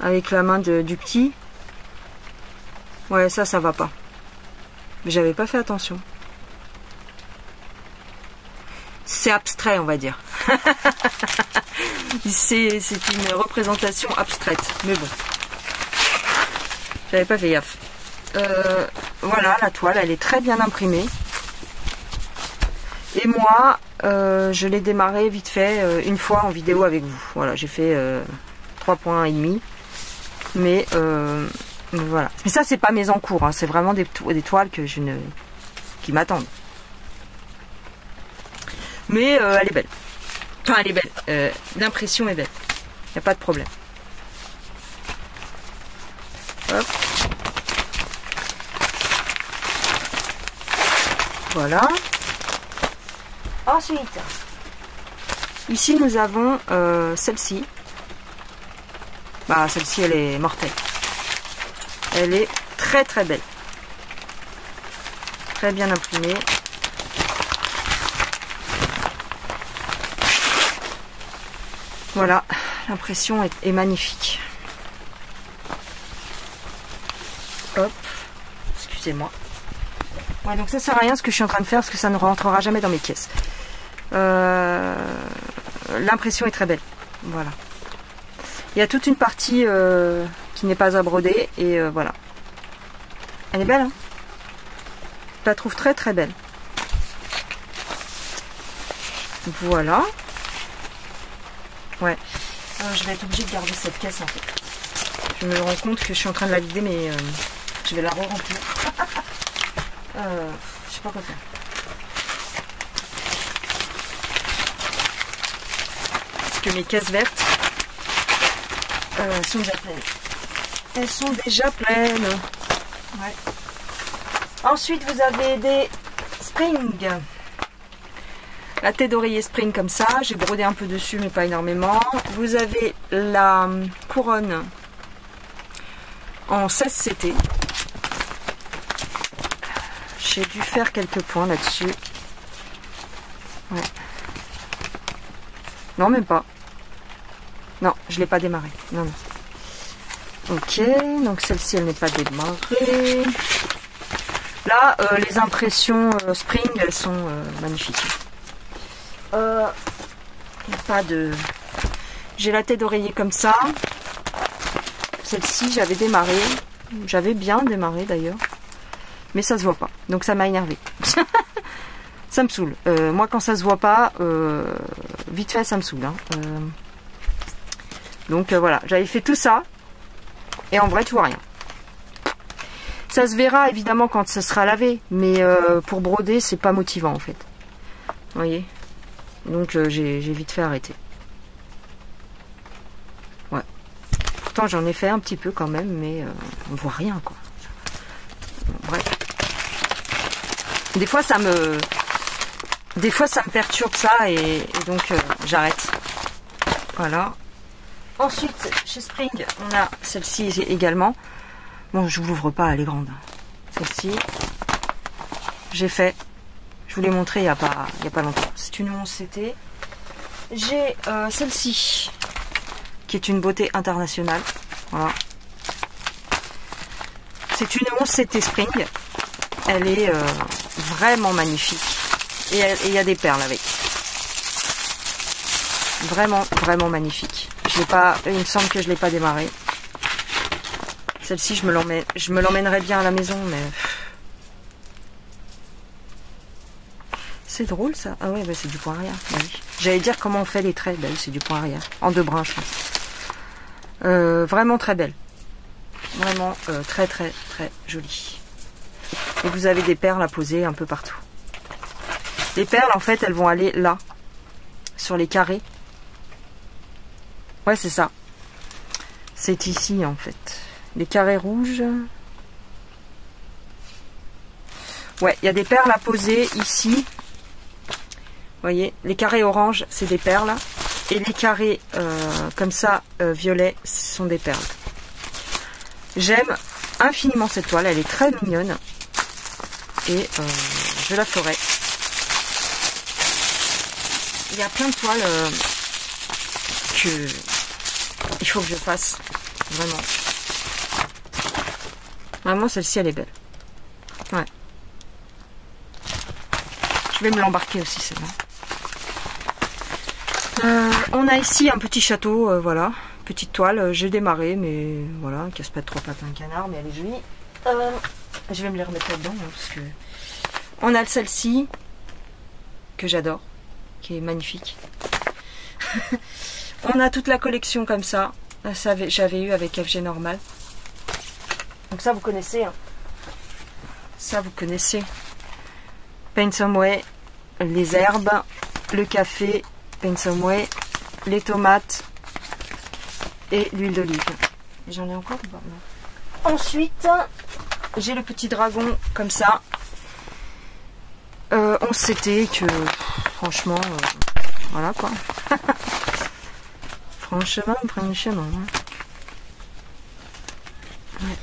Avec la main du petit. Ouais, ça va pas. Mais j'avais pas fait attention. C'est abstrait, on va dire. C'est une représentation abstraite. Mais bon. J'avais pas fait gaffe. Voilà, la toile, elle est très bien imprimée. Et moi, je l'ai démarré vite fait une fois en vidéo avec vous. Voilà, j'ai fait 3,5 points. Mais voilà. Mais ça, c'est pas mes encours. Hein. C'est vraiment des toiles que qui m'attendent. Mais elle est belle. Enfin, elle est belle. L'impression est belle. Il n'y a pas de problème. Hop. Voilà. Ensuite, ici nous avons celle-ci. Bah, celle-ci, elle est mortelle. Elle est très très belle. Très bien imprimée. Voilà, l'impression est magnifique. Hop, excusez-moi. Ouais, donc ça sert à rien ce que je suis en train de faire parce que ça ne rentrera jamais dans mes caisses. L'impression est très belle. Voilà. Il y a toute une partie qui n'est pas à broder et voilà. Elle est belle, hein? Je la trouve très très belle. Voilà. Ouais. Je vais être obligée de garder cette caisse en fait. Je me rends compte que je suis en train de la vider mais je vais la re-remplir. Je sais pas quoi faire. Parce que mes caisses vertes sont déjà pleines. Elles sont déjà pleines. Ouais. Ensuite, vous avez des springs. La tête d'oreiller spring comme ça. J'ai brodé un peu dessus, mais pas énormément. Vous avez la couronne en 16 CT. J'ai dû faire quelques points là-dessus. Ouais. Non, même pas. Non, je ne l'ai pas démarré. Non, non. Ok, donc celle-ci, elle n'est pas démarrée. Là, les impressions spring, elles sont magnifiques. Pas de... J'ai la tête d'oreiller comme ça. Celle-ci, j'avais démarré. J'avais bien démarré d'ailleurs. Mais ça se voit pas. Donc ça m'a énervé. Ça me saoule. Moi, quand ça se voit pas, vite fait, ça me saoule. Hein. Donc voilà, j'avais fait tout ça. Et en vrai, tu vois rien. Ça se verra évidemment quand ça sera lavé. Mais pour broder, c'est pas motivant en fait. Vous voyez? Donc j'ai vite fait arrêter. Ouais. Pourtant j'en ai fait un petit peu quand même, mais on voit rien quoi. Bon, bref. Des fois ça me perturbe ça et donc j'arrête. Voilà. Ensuite chez Spring on a celle-ci également. Bon, je vous l'ouvre pas, elle est grande. Celle-ci, j'ai fait. Je vous l'ai montré il n'y a pas longtemps. C'est une 11 CT. J'ai celle-ci, qui est une beauté internationale. Voilà. C'est une 11 CT Spring. Elle est vraiment magnifique. Et il y a des perles avec. Vraiment, vraiment magnifique. Je l'ai pas, il me semble que je ne l'ai pas démarré. Celle-ci, je me l'emmènerais bien à la maison, mais... C'est drôle, ça. Ah ouais, bah, c'est du point arrière. Bah, oui. J'allais dire comment on fait les traits. Bah oui, c'est du point arrière. En 2 brins, je pense. Vraiment très belle. Vraiment très, très, très jolie. Et vous avez des perles à poser un peu partout. Les perles, en fait, elles vont aller là. Sur les carrés. Ouais, c'est ça. C'est ici, en fait. Les carrés rouges. Ouais, il y a des perles à poser ici. Vous voyez, les carrés orange, c'est des perles. Et les carrés comme ça, violets, ce sont des perles. J'aime infiniment cette toile. Elle est très mignonne. Et je la ferai. Il y a plein de toiles que il faut que je fasse. Vraiment. Vraiment, celle-ci, elle est belle. Ouais. Je vais me l'embarquer aussi, celle-là. On a ici un petit château, voilà. Petite toile. J'ai démarré, mais voilà. Casse pas trop patin canard, mais elle est jolie. Je vais me les remettre là-dedans, hein, parce que... On a celle-ci, que j'adore, qui est magnifique. On a toute la collection comme ça. Ça j'avais eu avec FG Normal. Donc ça, vous connaissez. Hein. Ça, vous connaissez. Paint Some Way, les herbes, le café, Paint Some Way, les tomates et l'huile d'olive. J'en ai encore ou pas? Non. Ensuite, j'ai le petit dragon comme ça. 11 CT que franchement, voilà quoi. franchement. Hein. Ouais.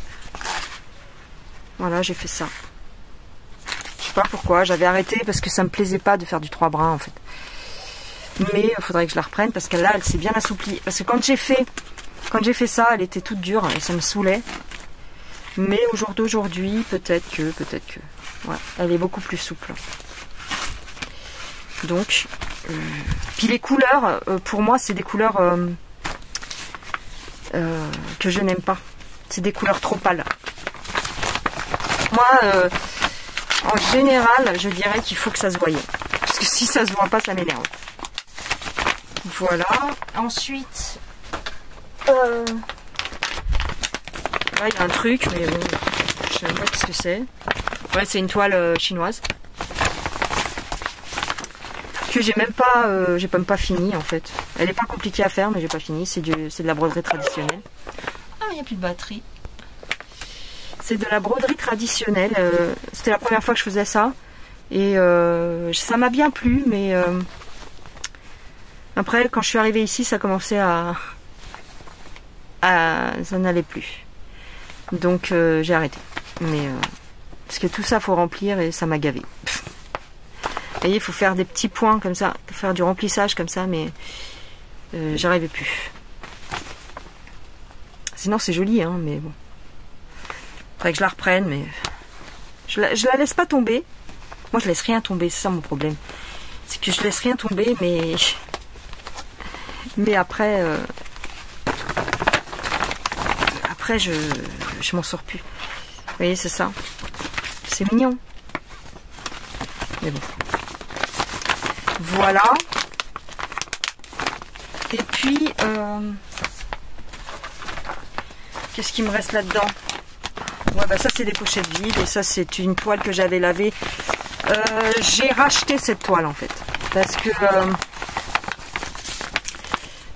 Voilà, j'ai fait ça. Je sais pas pourquoi, j'avais arrêté parce que ça me plaisait pas de faire du 3 brins en fait. Mais il faudrait que je la reprenne parce que là, elle s'est bien assouplie. Parce que quand j'ai fait ça, elle était toute dure et ça me saoulait. Mais au jour d'aujourd'hui, peut-être que, ouais, elle est beaucoup plus souple. Donc, puis les couleurs, pour moi, c'est des couleurs que je n'aime pas. C'est des couleurs trop pâles. Moi, en général, je dirais qu'il faut que ça se voie. Parce que si ça se voit pas, ça m'énerve. Voilà. Ensuite, là, il y a un truc, mais bon, je sais pas ce que c'est. Ouais, c'est une toile chinoise. Que j'ai même pas fini en fait. Elle est pas compliquée à faire, mais j'ai pas fini. C'est de la broderie traditionnelle. Ah, il n'y a plus de batterie. C'est de la broderie traditionnelle. C'était la première fois que je faisais ça. Et ça m'a bien plu, mais après, quand je suis arrivée ici, ça commençait à ça n'allait plus. Donc j'ai arrêté. Mais parce que tout ça, faut remplir et ça m'a gavé. Vous voyez, il faut faire des petits points comme ça, faire du remplissage comme ça, mais j'arrivais plus. Sinon, c'est joli, hein, mais bon. Faudrait que je la reprenne, mais je la laisse pas tomber. Moi, je laisse rien tomber, c'est ça mon problème. C'est que je laisse rien tomber, mais après, je m'en sors plus. Vous voyez, c'est ça. C'est mignon. Mais bon. Voilà. Et puis, qu'est-ce qui me reste là-dedans? Ouais, bah ça, c'est des pochettes vides. Et ça, c'est une toile que j'avais lavée. J'ai racheté cette toile, en fait. Parce que...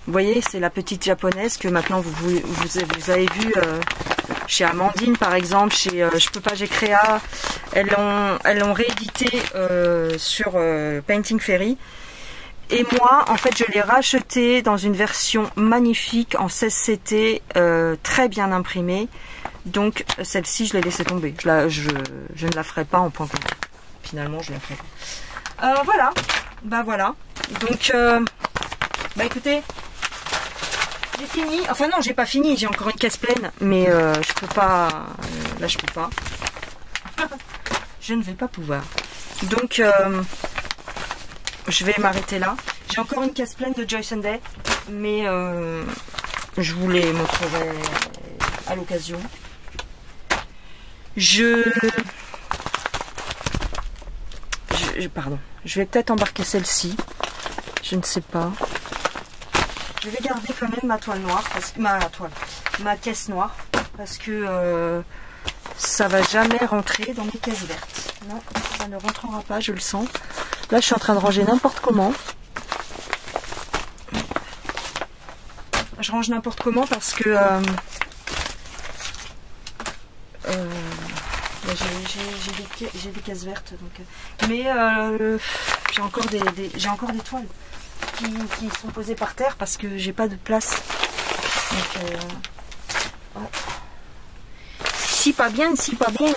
vous voyez, c'est la petite japonaise que maintenant vous avez vu chez Amandine par exemple, chez Je peux pas, j'ai créa. Elles l'ont réédité sur Painting Fairy. Et moi, en fait, je l'ai racheté dans une version magnifique en 16 CT, très bien imprimée. Donc celle-ci, je l'ai laissée tomber. Je ne la ferai pas en point complet. finalement je ne la ferai pas. Voilà, bah voilà. Donc, bah écoutez, j'ai fini. Enfin non, j'ai pas fini, j'ai encore une caisse pleine, mais je peux pas. Là, je peux pas. Je ne vais pas pouvoir. Donc, je vais m'arrêter là. J'ai encore une caisse pleine de Joy Sunday, mais je vous les montrerai à l'occasion. Pardon. Je vais peut-être embarquer celle-ci. Je ne sais pas. Je vais garder quand même ma toile noire, ma caisse noire, parce que ça va jamais rentrer dans mes caisses vertes. Non, ça ne rentrera pas, je le sens. Là, je suis en train de ranger n'importe comment. Je range n'importe comment parce que j'ai des caisses vertes, donc. Mais j'ai encore des toiles qui sont posées par terre parce que j'ai pas de place. Donc, ouais. Si pas bien, si pas bien.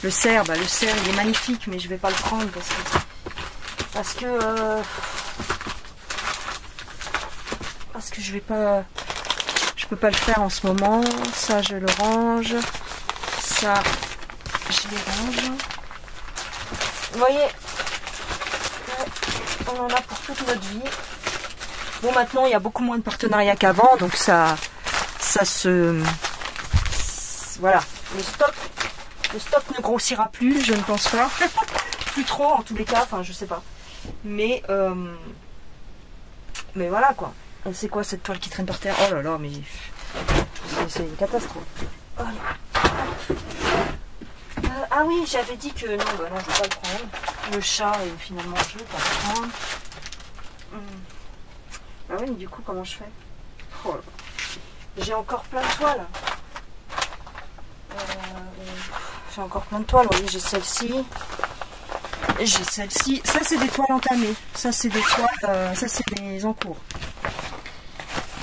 Le cerf, bah, le cerf il est magnifique, mais je vais pas le prendre parce que je peux pas le faire en ce moment. Ça je le range, ça je les range. Vous voyez, on en a pour toute notre vie. Bon, maintenant il y a beaucoup moins de partenariats qu'avant, donc ça se voilà, le stock ne grossira plus, je ne pense pas. Plus trop en tous les cas, enfin je sais pas. Mais voilà quoi. C'est quoi cette toile qui traîne par terre? Oh là là, mais c'est une catastrophe. Oh ah oui, j'avais dit que non, bah non, je vais pas le prendre. Le chat, finalement, je vais pas le prendre. Ah oui, mais du coup, comment je fais? Oh là. J'ai encore plein de toiles. J'ai encore plein de toiles. Vous voyez, j'ai celle-ci. J'ai celle-ci. Ça, c'est des toiles entamées. Ça, c'est des toiles. Ça, c'est des encours.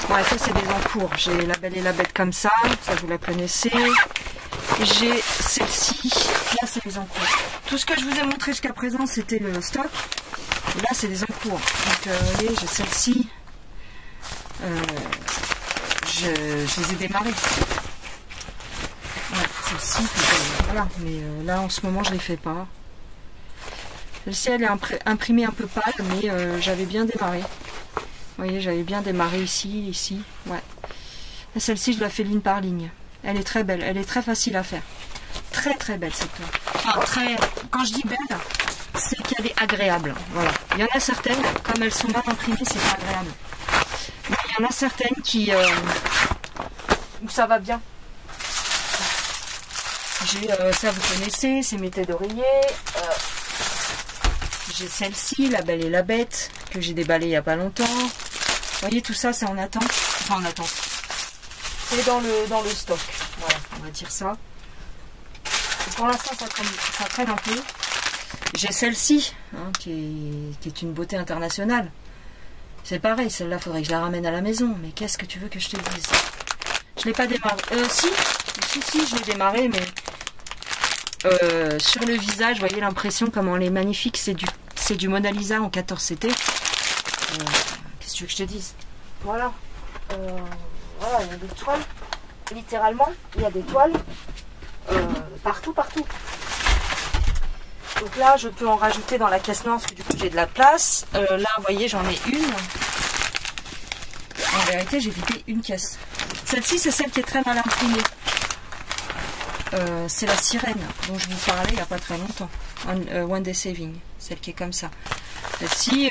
Ouais, ça, c'est des encours. J'ai La Belle et la Bête comme ça. Ça, vous la connaissez. J'ai celle-ci. Là, c'est les encours. Tout ce que je vous ai montré jusqu'à présent, c'était le stock. Là, c'est des encours. Donc, vous voyez, j'ai celle-ci. Je les ai démarrées. Ouais, celle-ci, voilà. Mais là, en ce moment, je ne les fais pas. Celle-ci, elle est imprimée un peu pâle, mais j'avais bien démarré. Vous voyez, j'avais bien démarré ici. Ouais. Celle-ci, je la fais ligne par ligne. Elle est très belle. Elle est très facile à faire. Très, très belle, cette toile. Enfin, quand je dis belle, c'est qu'elle est agréable. Voilà. Il y en a certaines, comme elles sont mal imprimées, c'est pas agréable. Mais il y en a certaines qui... où ça va bien. J'ai ça, vous connaissez, c'est mes têtes d'oreiller. J'ai celle-ci, La Belle et la Bête, que j'ai déballée il n'y a pas longtemps. Vous voyez, tout ça, c'est en attente. Enfin, en attente. C'est dans le stock. Voilà, on va dire ça. Et pour l'instant, ça traîne un peu. J'ai celle-ci, hein, qui est une beauté internationale. C'est pareil, celle-là, il faudrait que je la ramène à la maison. Mais qu'est-ce que tu veux que je te dise? Je ne l'ai pas démarré. Si, je l'ai démarré, mais sur le visage, vous voyez l'impression comment elle est magnifique. C'est du Mona Lisa en 14 CT. Qu'est-ce que tu veux que je te dise? Voilà. Voilà, il y a des toiles. Littéralement, il y a des toiles partout. Donc là, je peux en rajouter dans la caisse noire parce que du coup, j'ai de la place. Là, vous voyez, j'en ai une. En vérité, j'ai vidé une caisse. Celle-ci, c'est celle qui est très mal imprimée. C'est la sirène dont je vous parlais il n'y a pas très longtemps. One Day Saving, celle qui est comme ça. Celle-ci,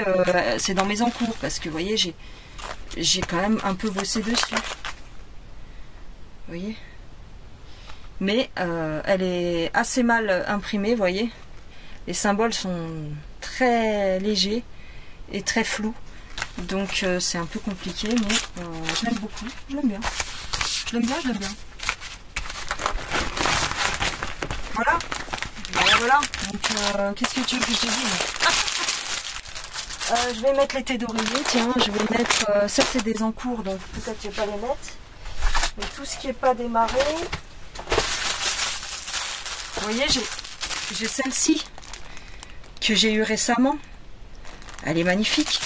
c'est dans mes encours parce que vous voyez, j'ai quand même un peu bossé dessus. Vous voyez? Mais elle est assez mal imprimée, vous voyez. Les symboles sont très légers et très flous. Donc c'est un peu compliqué, mais je l'aime beaucoup. Je l'aime bien. Je l'aime bien. Voilà. Donc qu'est-ce que tu veux que je te dise? Je vais mettre les têtes d'oreiller. Tiens, je vais mettre... ça, c'est des encours, donc peut-être je vais pas les mettre. Mais tout ce qui n'est pas démarré... Vous voyez, j'ai celle-ci que j'ai eue récemment. Elle est magnifique.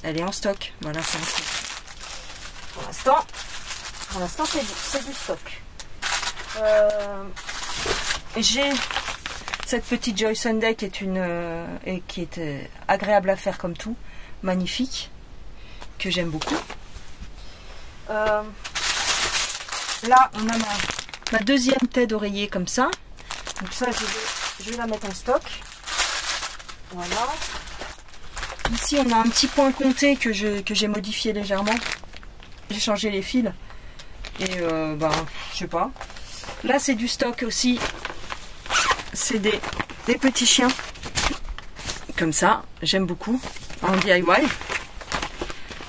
Elle est en stock. Voilà, c'est en stock. Pour l'instant, c'est du stock. J'ai cette petite Joy Sunday qui est agréable à faire comme tout. Magnifique. Que j'aime beaucoup. Là, on a ma deuxième tête d'oreiller comme ça. Donc ça, je vais la mettre en stock. Voilà. Ici, on a un petit point compté que j'ai modifié légèrement. J'ai changé les fils. Et je sais pas. Là, c'est du stock aussi. C'est des petits chiens. Comme ça. J'aime beaucoup. En DIY.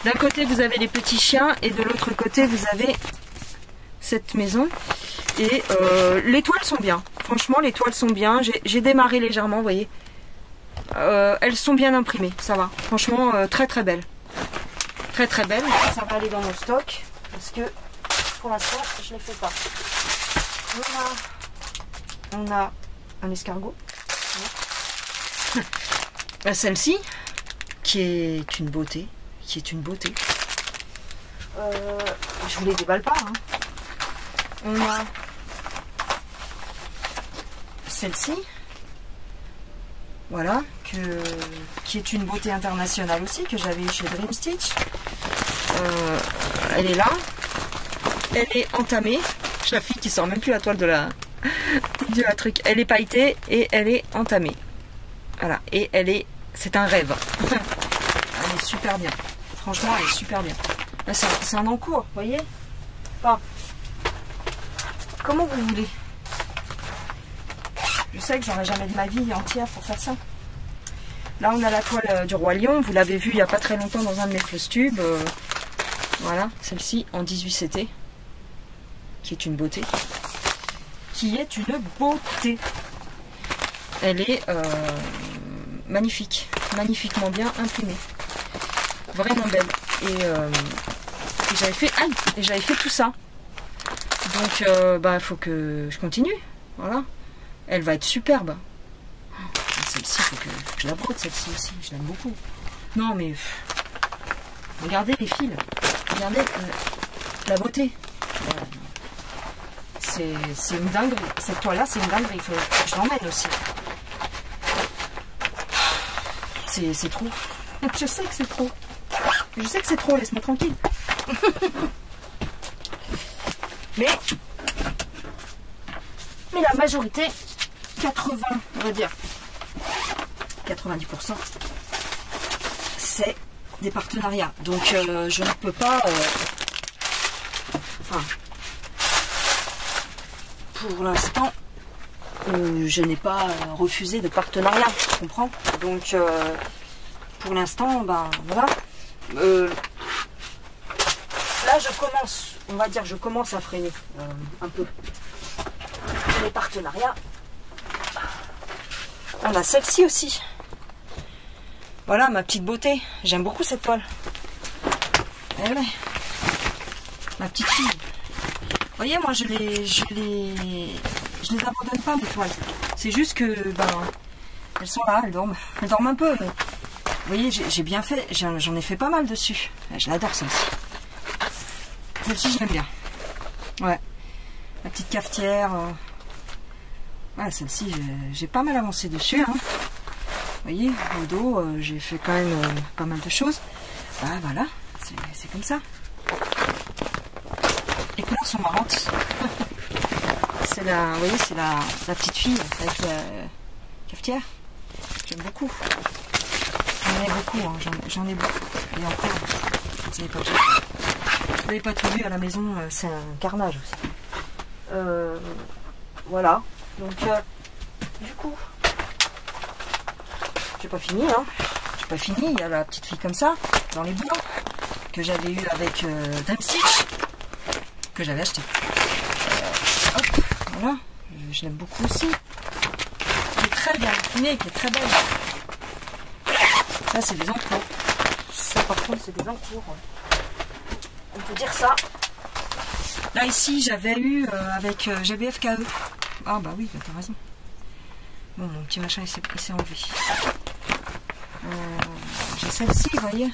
D'un côté, vous avez les petits chiens. Et de l'autre côté, vous avez cette maison. Et les toiles sont bien. Franchement, les toiles sont bien. J'ai démarré légèrement, vous voyez. Elles sont bien imprimées, ça va. Franchement, très très belles. Très très belles. Ça va aller dans mon stock. Parce que pour l'instant, je ne les fais pas. On a un escargot. Celle-ci, qui est une beauté. Je vous les déballe pas. Hein. On a celle-ci. Voilà, qui est une beauté internationale aussi, que j'avais chez Dream Stitch. Elle est là. Elle est entamée. Je la fille qui sort même plus la toile de la truc. Elle est pailletée et elle est entamée. Voilà, et c'est un rêve. Elle est super bien. Franchement, elle est super bien. Là, c'est un encours, vous voyez. Enfin, comment vous voulez. Je sais que j'aurai jamais de ma vie entière pour faire ça. Là, on a la toile du Roi Lion. Vous l'avez vu il n'y a pas très longtemps dans un de mes floss tubes. Voilà, celle-ci en 18 CT. Qui est une beauté. Elle est magnifique. Magnifiquement bien imprimée. Vraiment belle. Et j'avais fait tout ça. Donc, il faut que je continue. Voilà. Elle va être superbe. Celle-ci, il faut que je la brode, celle-ci aussi. Je l'aime beaucoup. Non, mais... regardez les fils. Regardez la beauté. C'est une dinguerie. Cette toile-là, c'est une dinguerie. Il faut que je l'emmène aussi. C'est trop. Je sais que c'est trop. Je sais que c'est trop. Laisse-moi tranquille. Mais la majorité... 80, on va dire 90%, c'est des partenariats. Donc je ne peux pas pour l'instant je n'ai pas refusé de partenariat, tu comprends. Donc pour l'instant, voilà. Là je commence, on va dire, je commence à freiner un peu les partenariats. On a celle-ci aussi. Voilà ma petite beauté. J'aime beaucoup cette toile. Eh ouais. Ma petite fille. Vous voyez, moi je les abandonne pas, mes toiles. C'est juste que elles sont là, elles dorment. Elles dorment un peu. Mais, vous voyez, j'ai bien fait. J'en ai fait pas mal dessus. Je l'adore celle-ci. Celle-ci je l'aime bien. Ouais. La petite cafetière. Voilà, celle-ci, j'ai pas mal avancé dessus. Hein. Vous voyez, au dos, j'ai fait quand même pas mal de choses. Voilà, c'est comme ça. Les couleurs sont marrantes. Vous voyez, c'est la petite fille avec la cafetière. J'aime beaucoup. J'en ai beaucoup, hein. J'en ai beaucoup. Et encore, vous n'avez pas tout. Vous n'avez pas tout vu à la maison, c'est un carnage aussi. Voilà. Donc, du coup, j'ai pas fini, hein. J'ai pas fini. Il y a la petite fille comme ça, dans les boulots, que j'avais eu avec Dream Stitch, que j'avais acheté. Hop, voilà. Je l'aime beaucoup aussi. Qui est très bien imprimée, qui est très belle. Ça, c'est des encours. Ça, par contre, c'est des encours. On peut dire ça. Là, ici, j'avais eu avec GBFKE. Ah bah oui, t'as raison. Bon, mon petit machin, il s'est enlevé. J'ai celle-ci, vous voyez.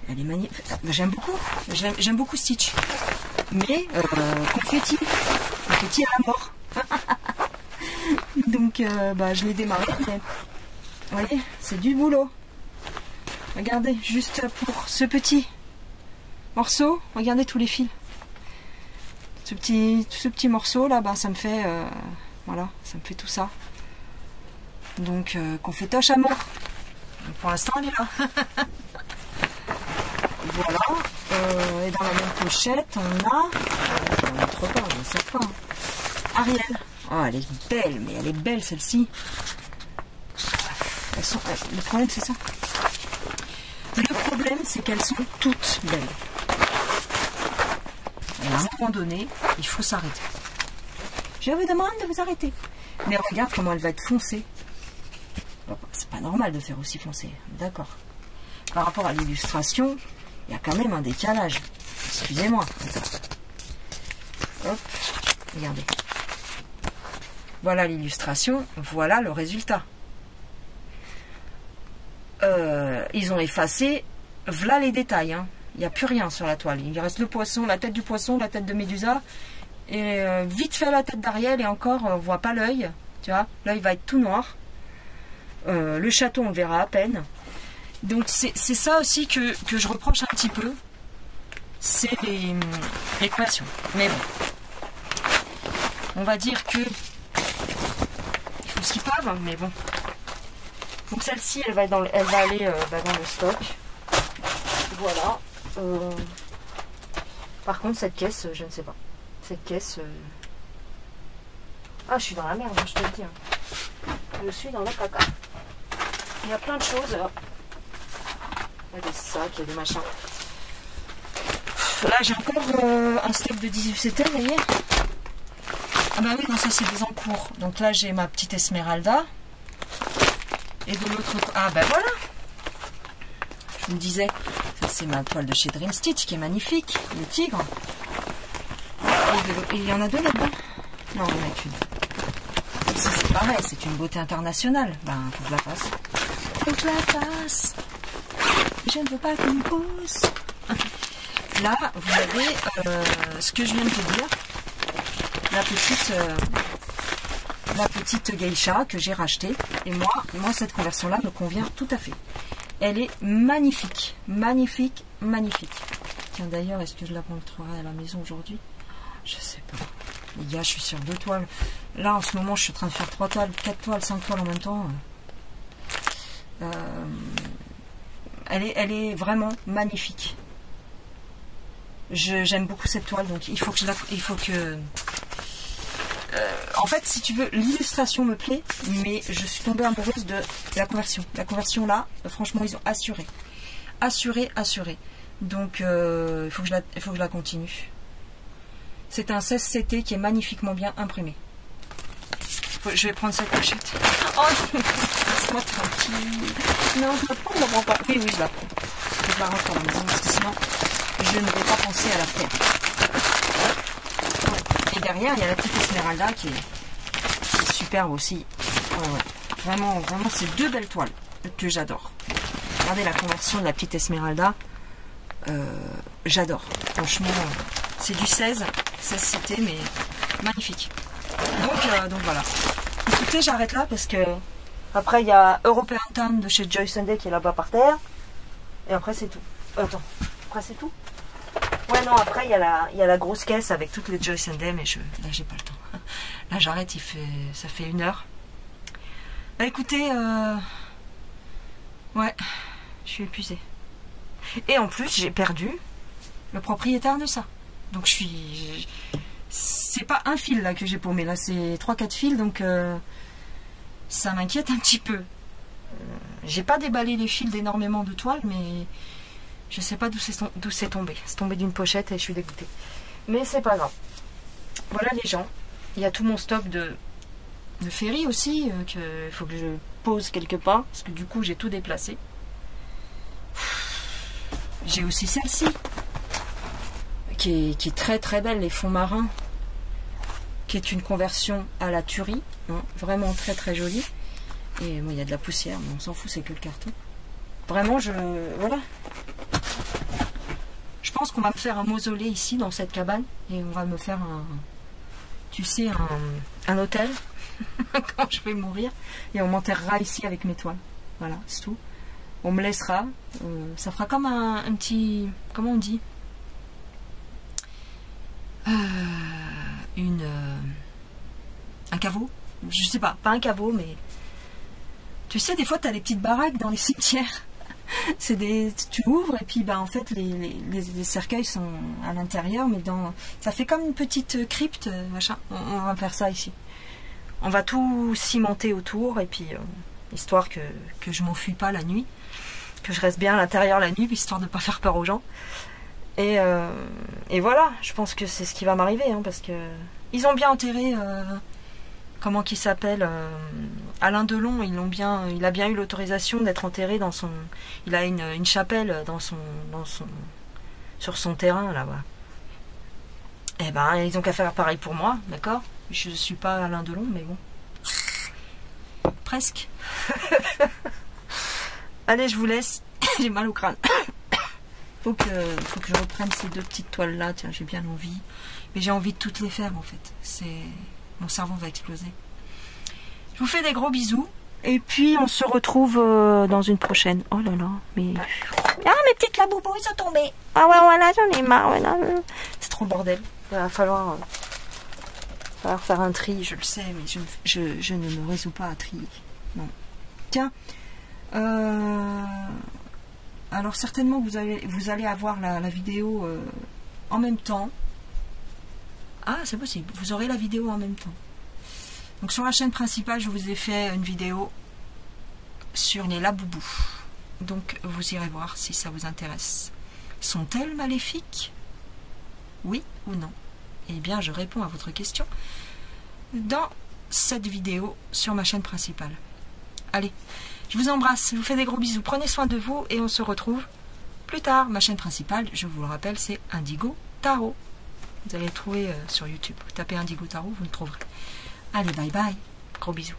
Elle est magnifique. J'aime beaucoup. J'aime beaucoup Stitch. Mais, confetti. Confetti à la mort. Donc, bah, je l'ai démarré. Mais, vous voyez, c'est du boulot. Regardez, juste pour ce petit morceau, regardez tous les fils. Ce petit morceau là, bah, ça me fait, voilà, ça me fait tout ça. Donc, qu'on fait toche à mort. Donc, pour l'instant, elle est là. Voilà. Et dans la même pochette, on a, je ne montre pas, je ne sais pas. Ariel. Oh, elle est belle, mais elle est belle celle-ci. Le problème, c'est ça. Le problème, c'est qu'elles sont toutes belles. Et à un moment donné, il faut s'arrêter. Je vous demande de vous arrêter. Mais regarde comment elle va être foncée. C'est pas normal de faire aussi foncé, d'accord. Par rapport à l'illustration, il y a quand même un décalage. Excusez-moi. Hop, regardez. Voilà l'illustration, voilà le résultat. Ils ont effacé, voilà les détails. Hein. Il n'y a plus rien sur la toile. Il reste le poisson, la tête du poisson, la tête de Médusa. Et vite fait la tête d'Ariel et encore, on ne voit pas l'œil. Tu vois, l'œil va être tout noir. Le château, on verra à peine. Donc c'est ça aussi que je reproche un petit peu. C'est les créations. Mais bon. On va dire que il faut ce qu'ils peuvent, mais bon. Donc celle-ci, elle va aller dans le stock. Voilà. Par contre, cette caisse, je ne sais pas. Cette caisse... Ah, je suis dans la merde, je te le dis. Hein. Je suis dans la caca. Il y a plein de choses. Il y a des sacs, il y a des machins. Là, j'ai encore un stock de 18 CT, vous voyez. Ah bah oui, non, ça c'est des encours. Donc là, j'ai ma petite Esmeralda. Et de l'autre côté... Ah bah voilà. Je me disais, ça c'est ma toile de chez Dream Stitch qui est magnifique. Le tigre. Et il y en a deux là-dedans. Non, il n'y en a qu'une. C'est pareil, c'est une beauté internationale. Ben, faut que je la fasse. Faut que je la fasse. Je ne veux pas qu'on me pousse. Là, vous avez ce que je viens de te dire. La petite geisha que j'ai rachetée. Et moi, cette conversion-là me convient tout à fait. Elle est magnifique. Magnifique, magnifique. Tiens, d'ailleurs, est-ce que je la montrerai à la maison aujourd'hui? Je sais pas. Les gars, je suis sur 2 toiles. Là, en ce moment, je suis en train de faire 3 toiles, 4 toiles, 5 toiles en même temps. Elle est vraiment magnifique. J'aime beaucoup cette toile, donc il faut que en fait, si tu veux, l'illustration me plaît, mais je suis tombée amoureuse de la conversion. La conversion là, franchement, ils ont assuré. Assuré. Donc, il faut que je la continue. C'est un 16 CT qui est magnifiquement bien imprimé. Je vais prendre cette pochette. Oh, laisse-moi tranquille. Non, je la prends pas. Oui, je la prends. Je la rentre à la maison parce que sinon, je ne vais pas penser à la faire. Et derrière, il y a la petite Esmeralda qui est superbe aussi. Ouais. Vraiment, c'est 2 belles toiles que j'adore. Regardez la conversion de la petite Esmeralda. J'adore. Franchement, c'est du 16 CT, mais magnifique. Donc voilà. Écoutez, j'arrête là parce que après il y a European Town de chez Joy Sunday qui est là-bas par terre. Et après c'est tout. Attends, après c'est tout. Ouais non, après il y a la grosse caisse avec toutes les Joy Sunday, mais là j'ai pas le temps. Là j'arrête, ça fait 1 heure. Bah écoutez, ouais, je suis épuisée. Et en plus j'ai perdu le propriétaire de ça. Donc c'est pas un fil là que j'ai paumé, là c'est 3-4 fils, donc ça m'inquiète un petit peu. J'ai pas déballé les fils d'énormément de toiles, mais je sais pas d'où c'est tombé. C'est tombé d'une pochette et je suis dégoûtée. Mais c'est pas grave. Voilà les gens. Il y a tout mon stock de ferry aussi, qu'il faut que je pose quelque part, parce que du coup j'ai tout déplacé. J'ai aussi celle-ci, qui est très très belle, les fonds marins. qui est une conversion à la tuerie, hein, vraiment très très jolie. Et bon, il y a de la poussière, mais on s'en fout, c'est que le carton. Vraiment, voilà. Je pense qu'on va me faire un mausolée ici, dans cette cabane, et on va me faire tu sais, un hôtel, quand je vais mourir, et on m'enterrera ici avec mes toiles. Voilà, c'est tout. On me laissera, ça fera comme un petit, comment on dit, un caveau, je sais pas un caveau, mais tu sais, des fois tu as des petites baraques dans les cimetières. C'est tu ouvres et puis en fait les cercueils sont à l'intérieur, mais ça fait comme une petite crypte, machin. On va faire ça ici. On va tout cimenter autour, et puis histoire que je m'enfuis pas la nuit, que je reste bien à l'intérieur la nuit, histoire de ne pas faire peur aux gens. Et voilà, je pense que c'est ce qui va m'arriver, hein, parce que ils ont bien enterré, comment qu'il s'appelle, Alain Delon. Il a bien eu l'autorisation d'être enterré dans son. Il a une chapelle sur son terrain là-bas. Eh ben, ils ont qu'à faire pareil pour moi, d'accord? Je suis pas Alain Delon, mais bon, presque. Allez, je vous laisse. J'ai mal au crâne. Faut que je reprenne ces deux petites toiles là. Tiens, j'ai bien envie, mais j'ai envie de toutes les faire en fait. Mon cerveau va exploser. Je vous fais des gros bisous. Et puis on se retrouve dans une prochaine. Oh là là, mais... Ah, mes petites laboubous, ils sont tombés. Ah ouais, voilà, j'en ai marre. Voilà. C'est trop le bordel. Il va falloir faire un tri, je le sais, mais je ne me résous pas à trier. Non. Tiens, alors certainement vous allez avoir la vidéo en même temps. Ah, c'est possible, vous aurez la vidéo en même temps. Donc sur la chaîne principale, je vous ai fait une vidéo sur les laboubous. Donc vous irez voir si ça vous intéresse. Sont-elles maléfiques? Oui ou non? Eh bien, je réponds à votre question dans cette vidéo sur ma chaîne principale. Allez, je vous embrasse, je vous fais des gros bisous. Prenez soin de vous et on se retrouve plus tard. Ma chaîne principale, je vous le rappelle, c'est Indigo Tarot. Vous allez le trouver sur YouTube. Vous tapez Indigo Tarot, vous le trouverez. Allez, bye bye. Gros bisous.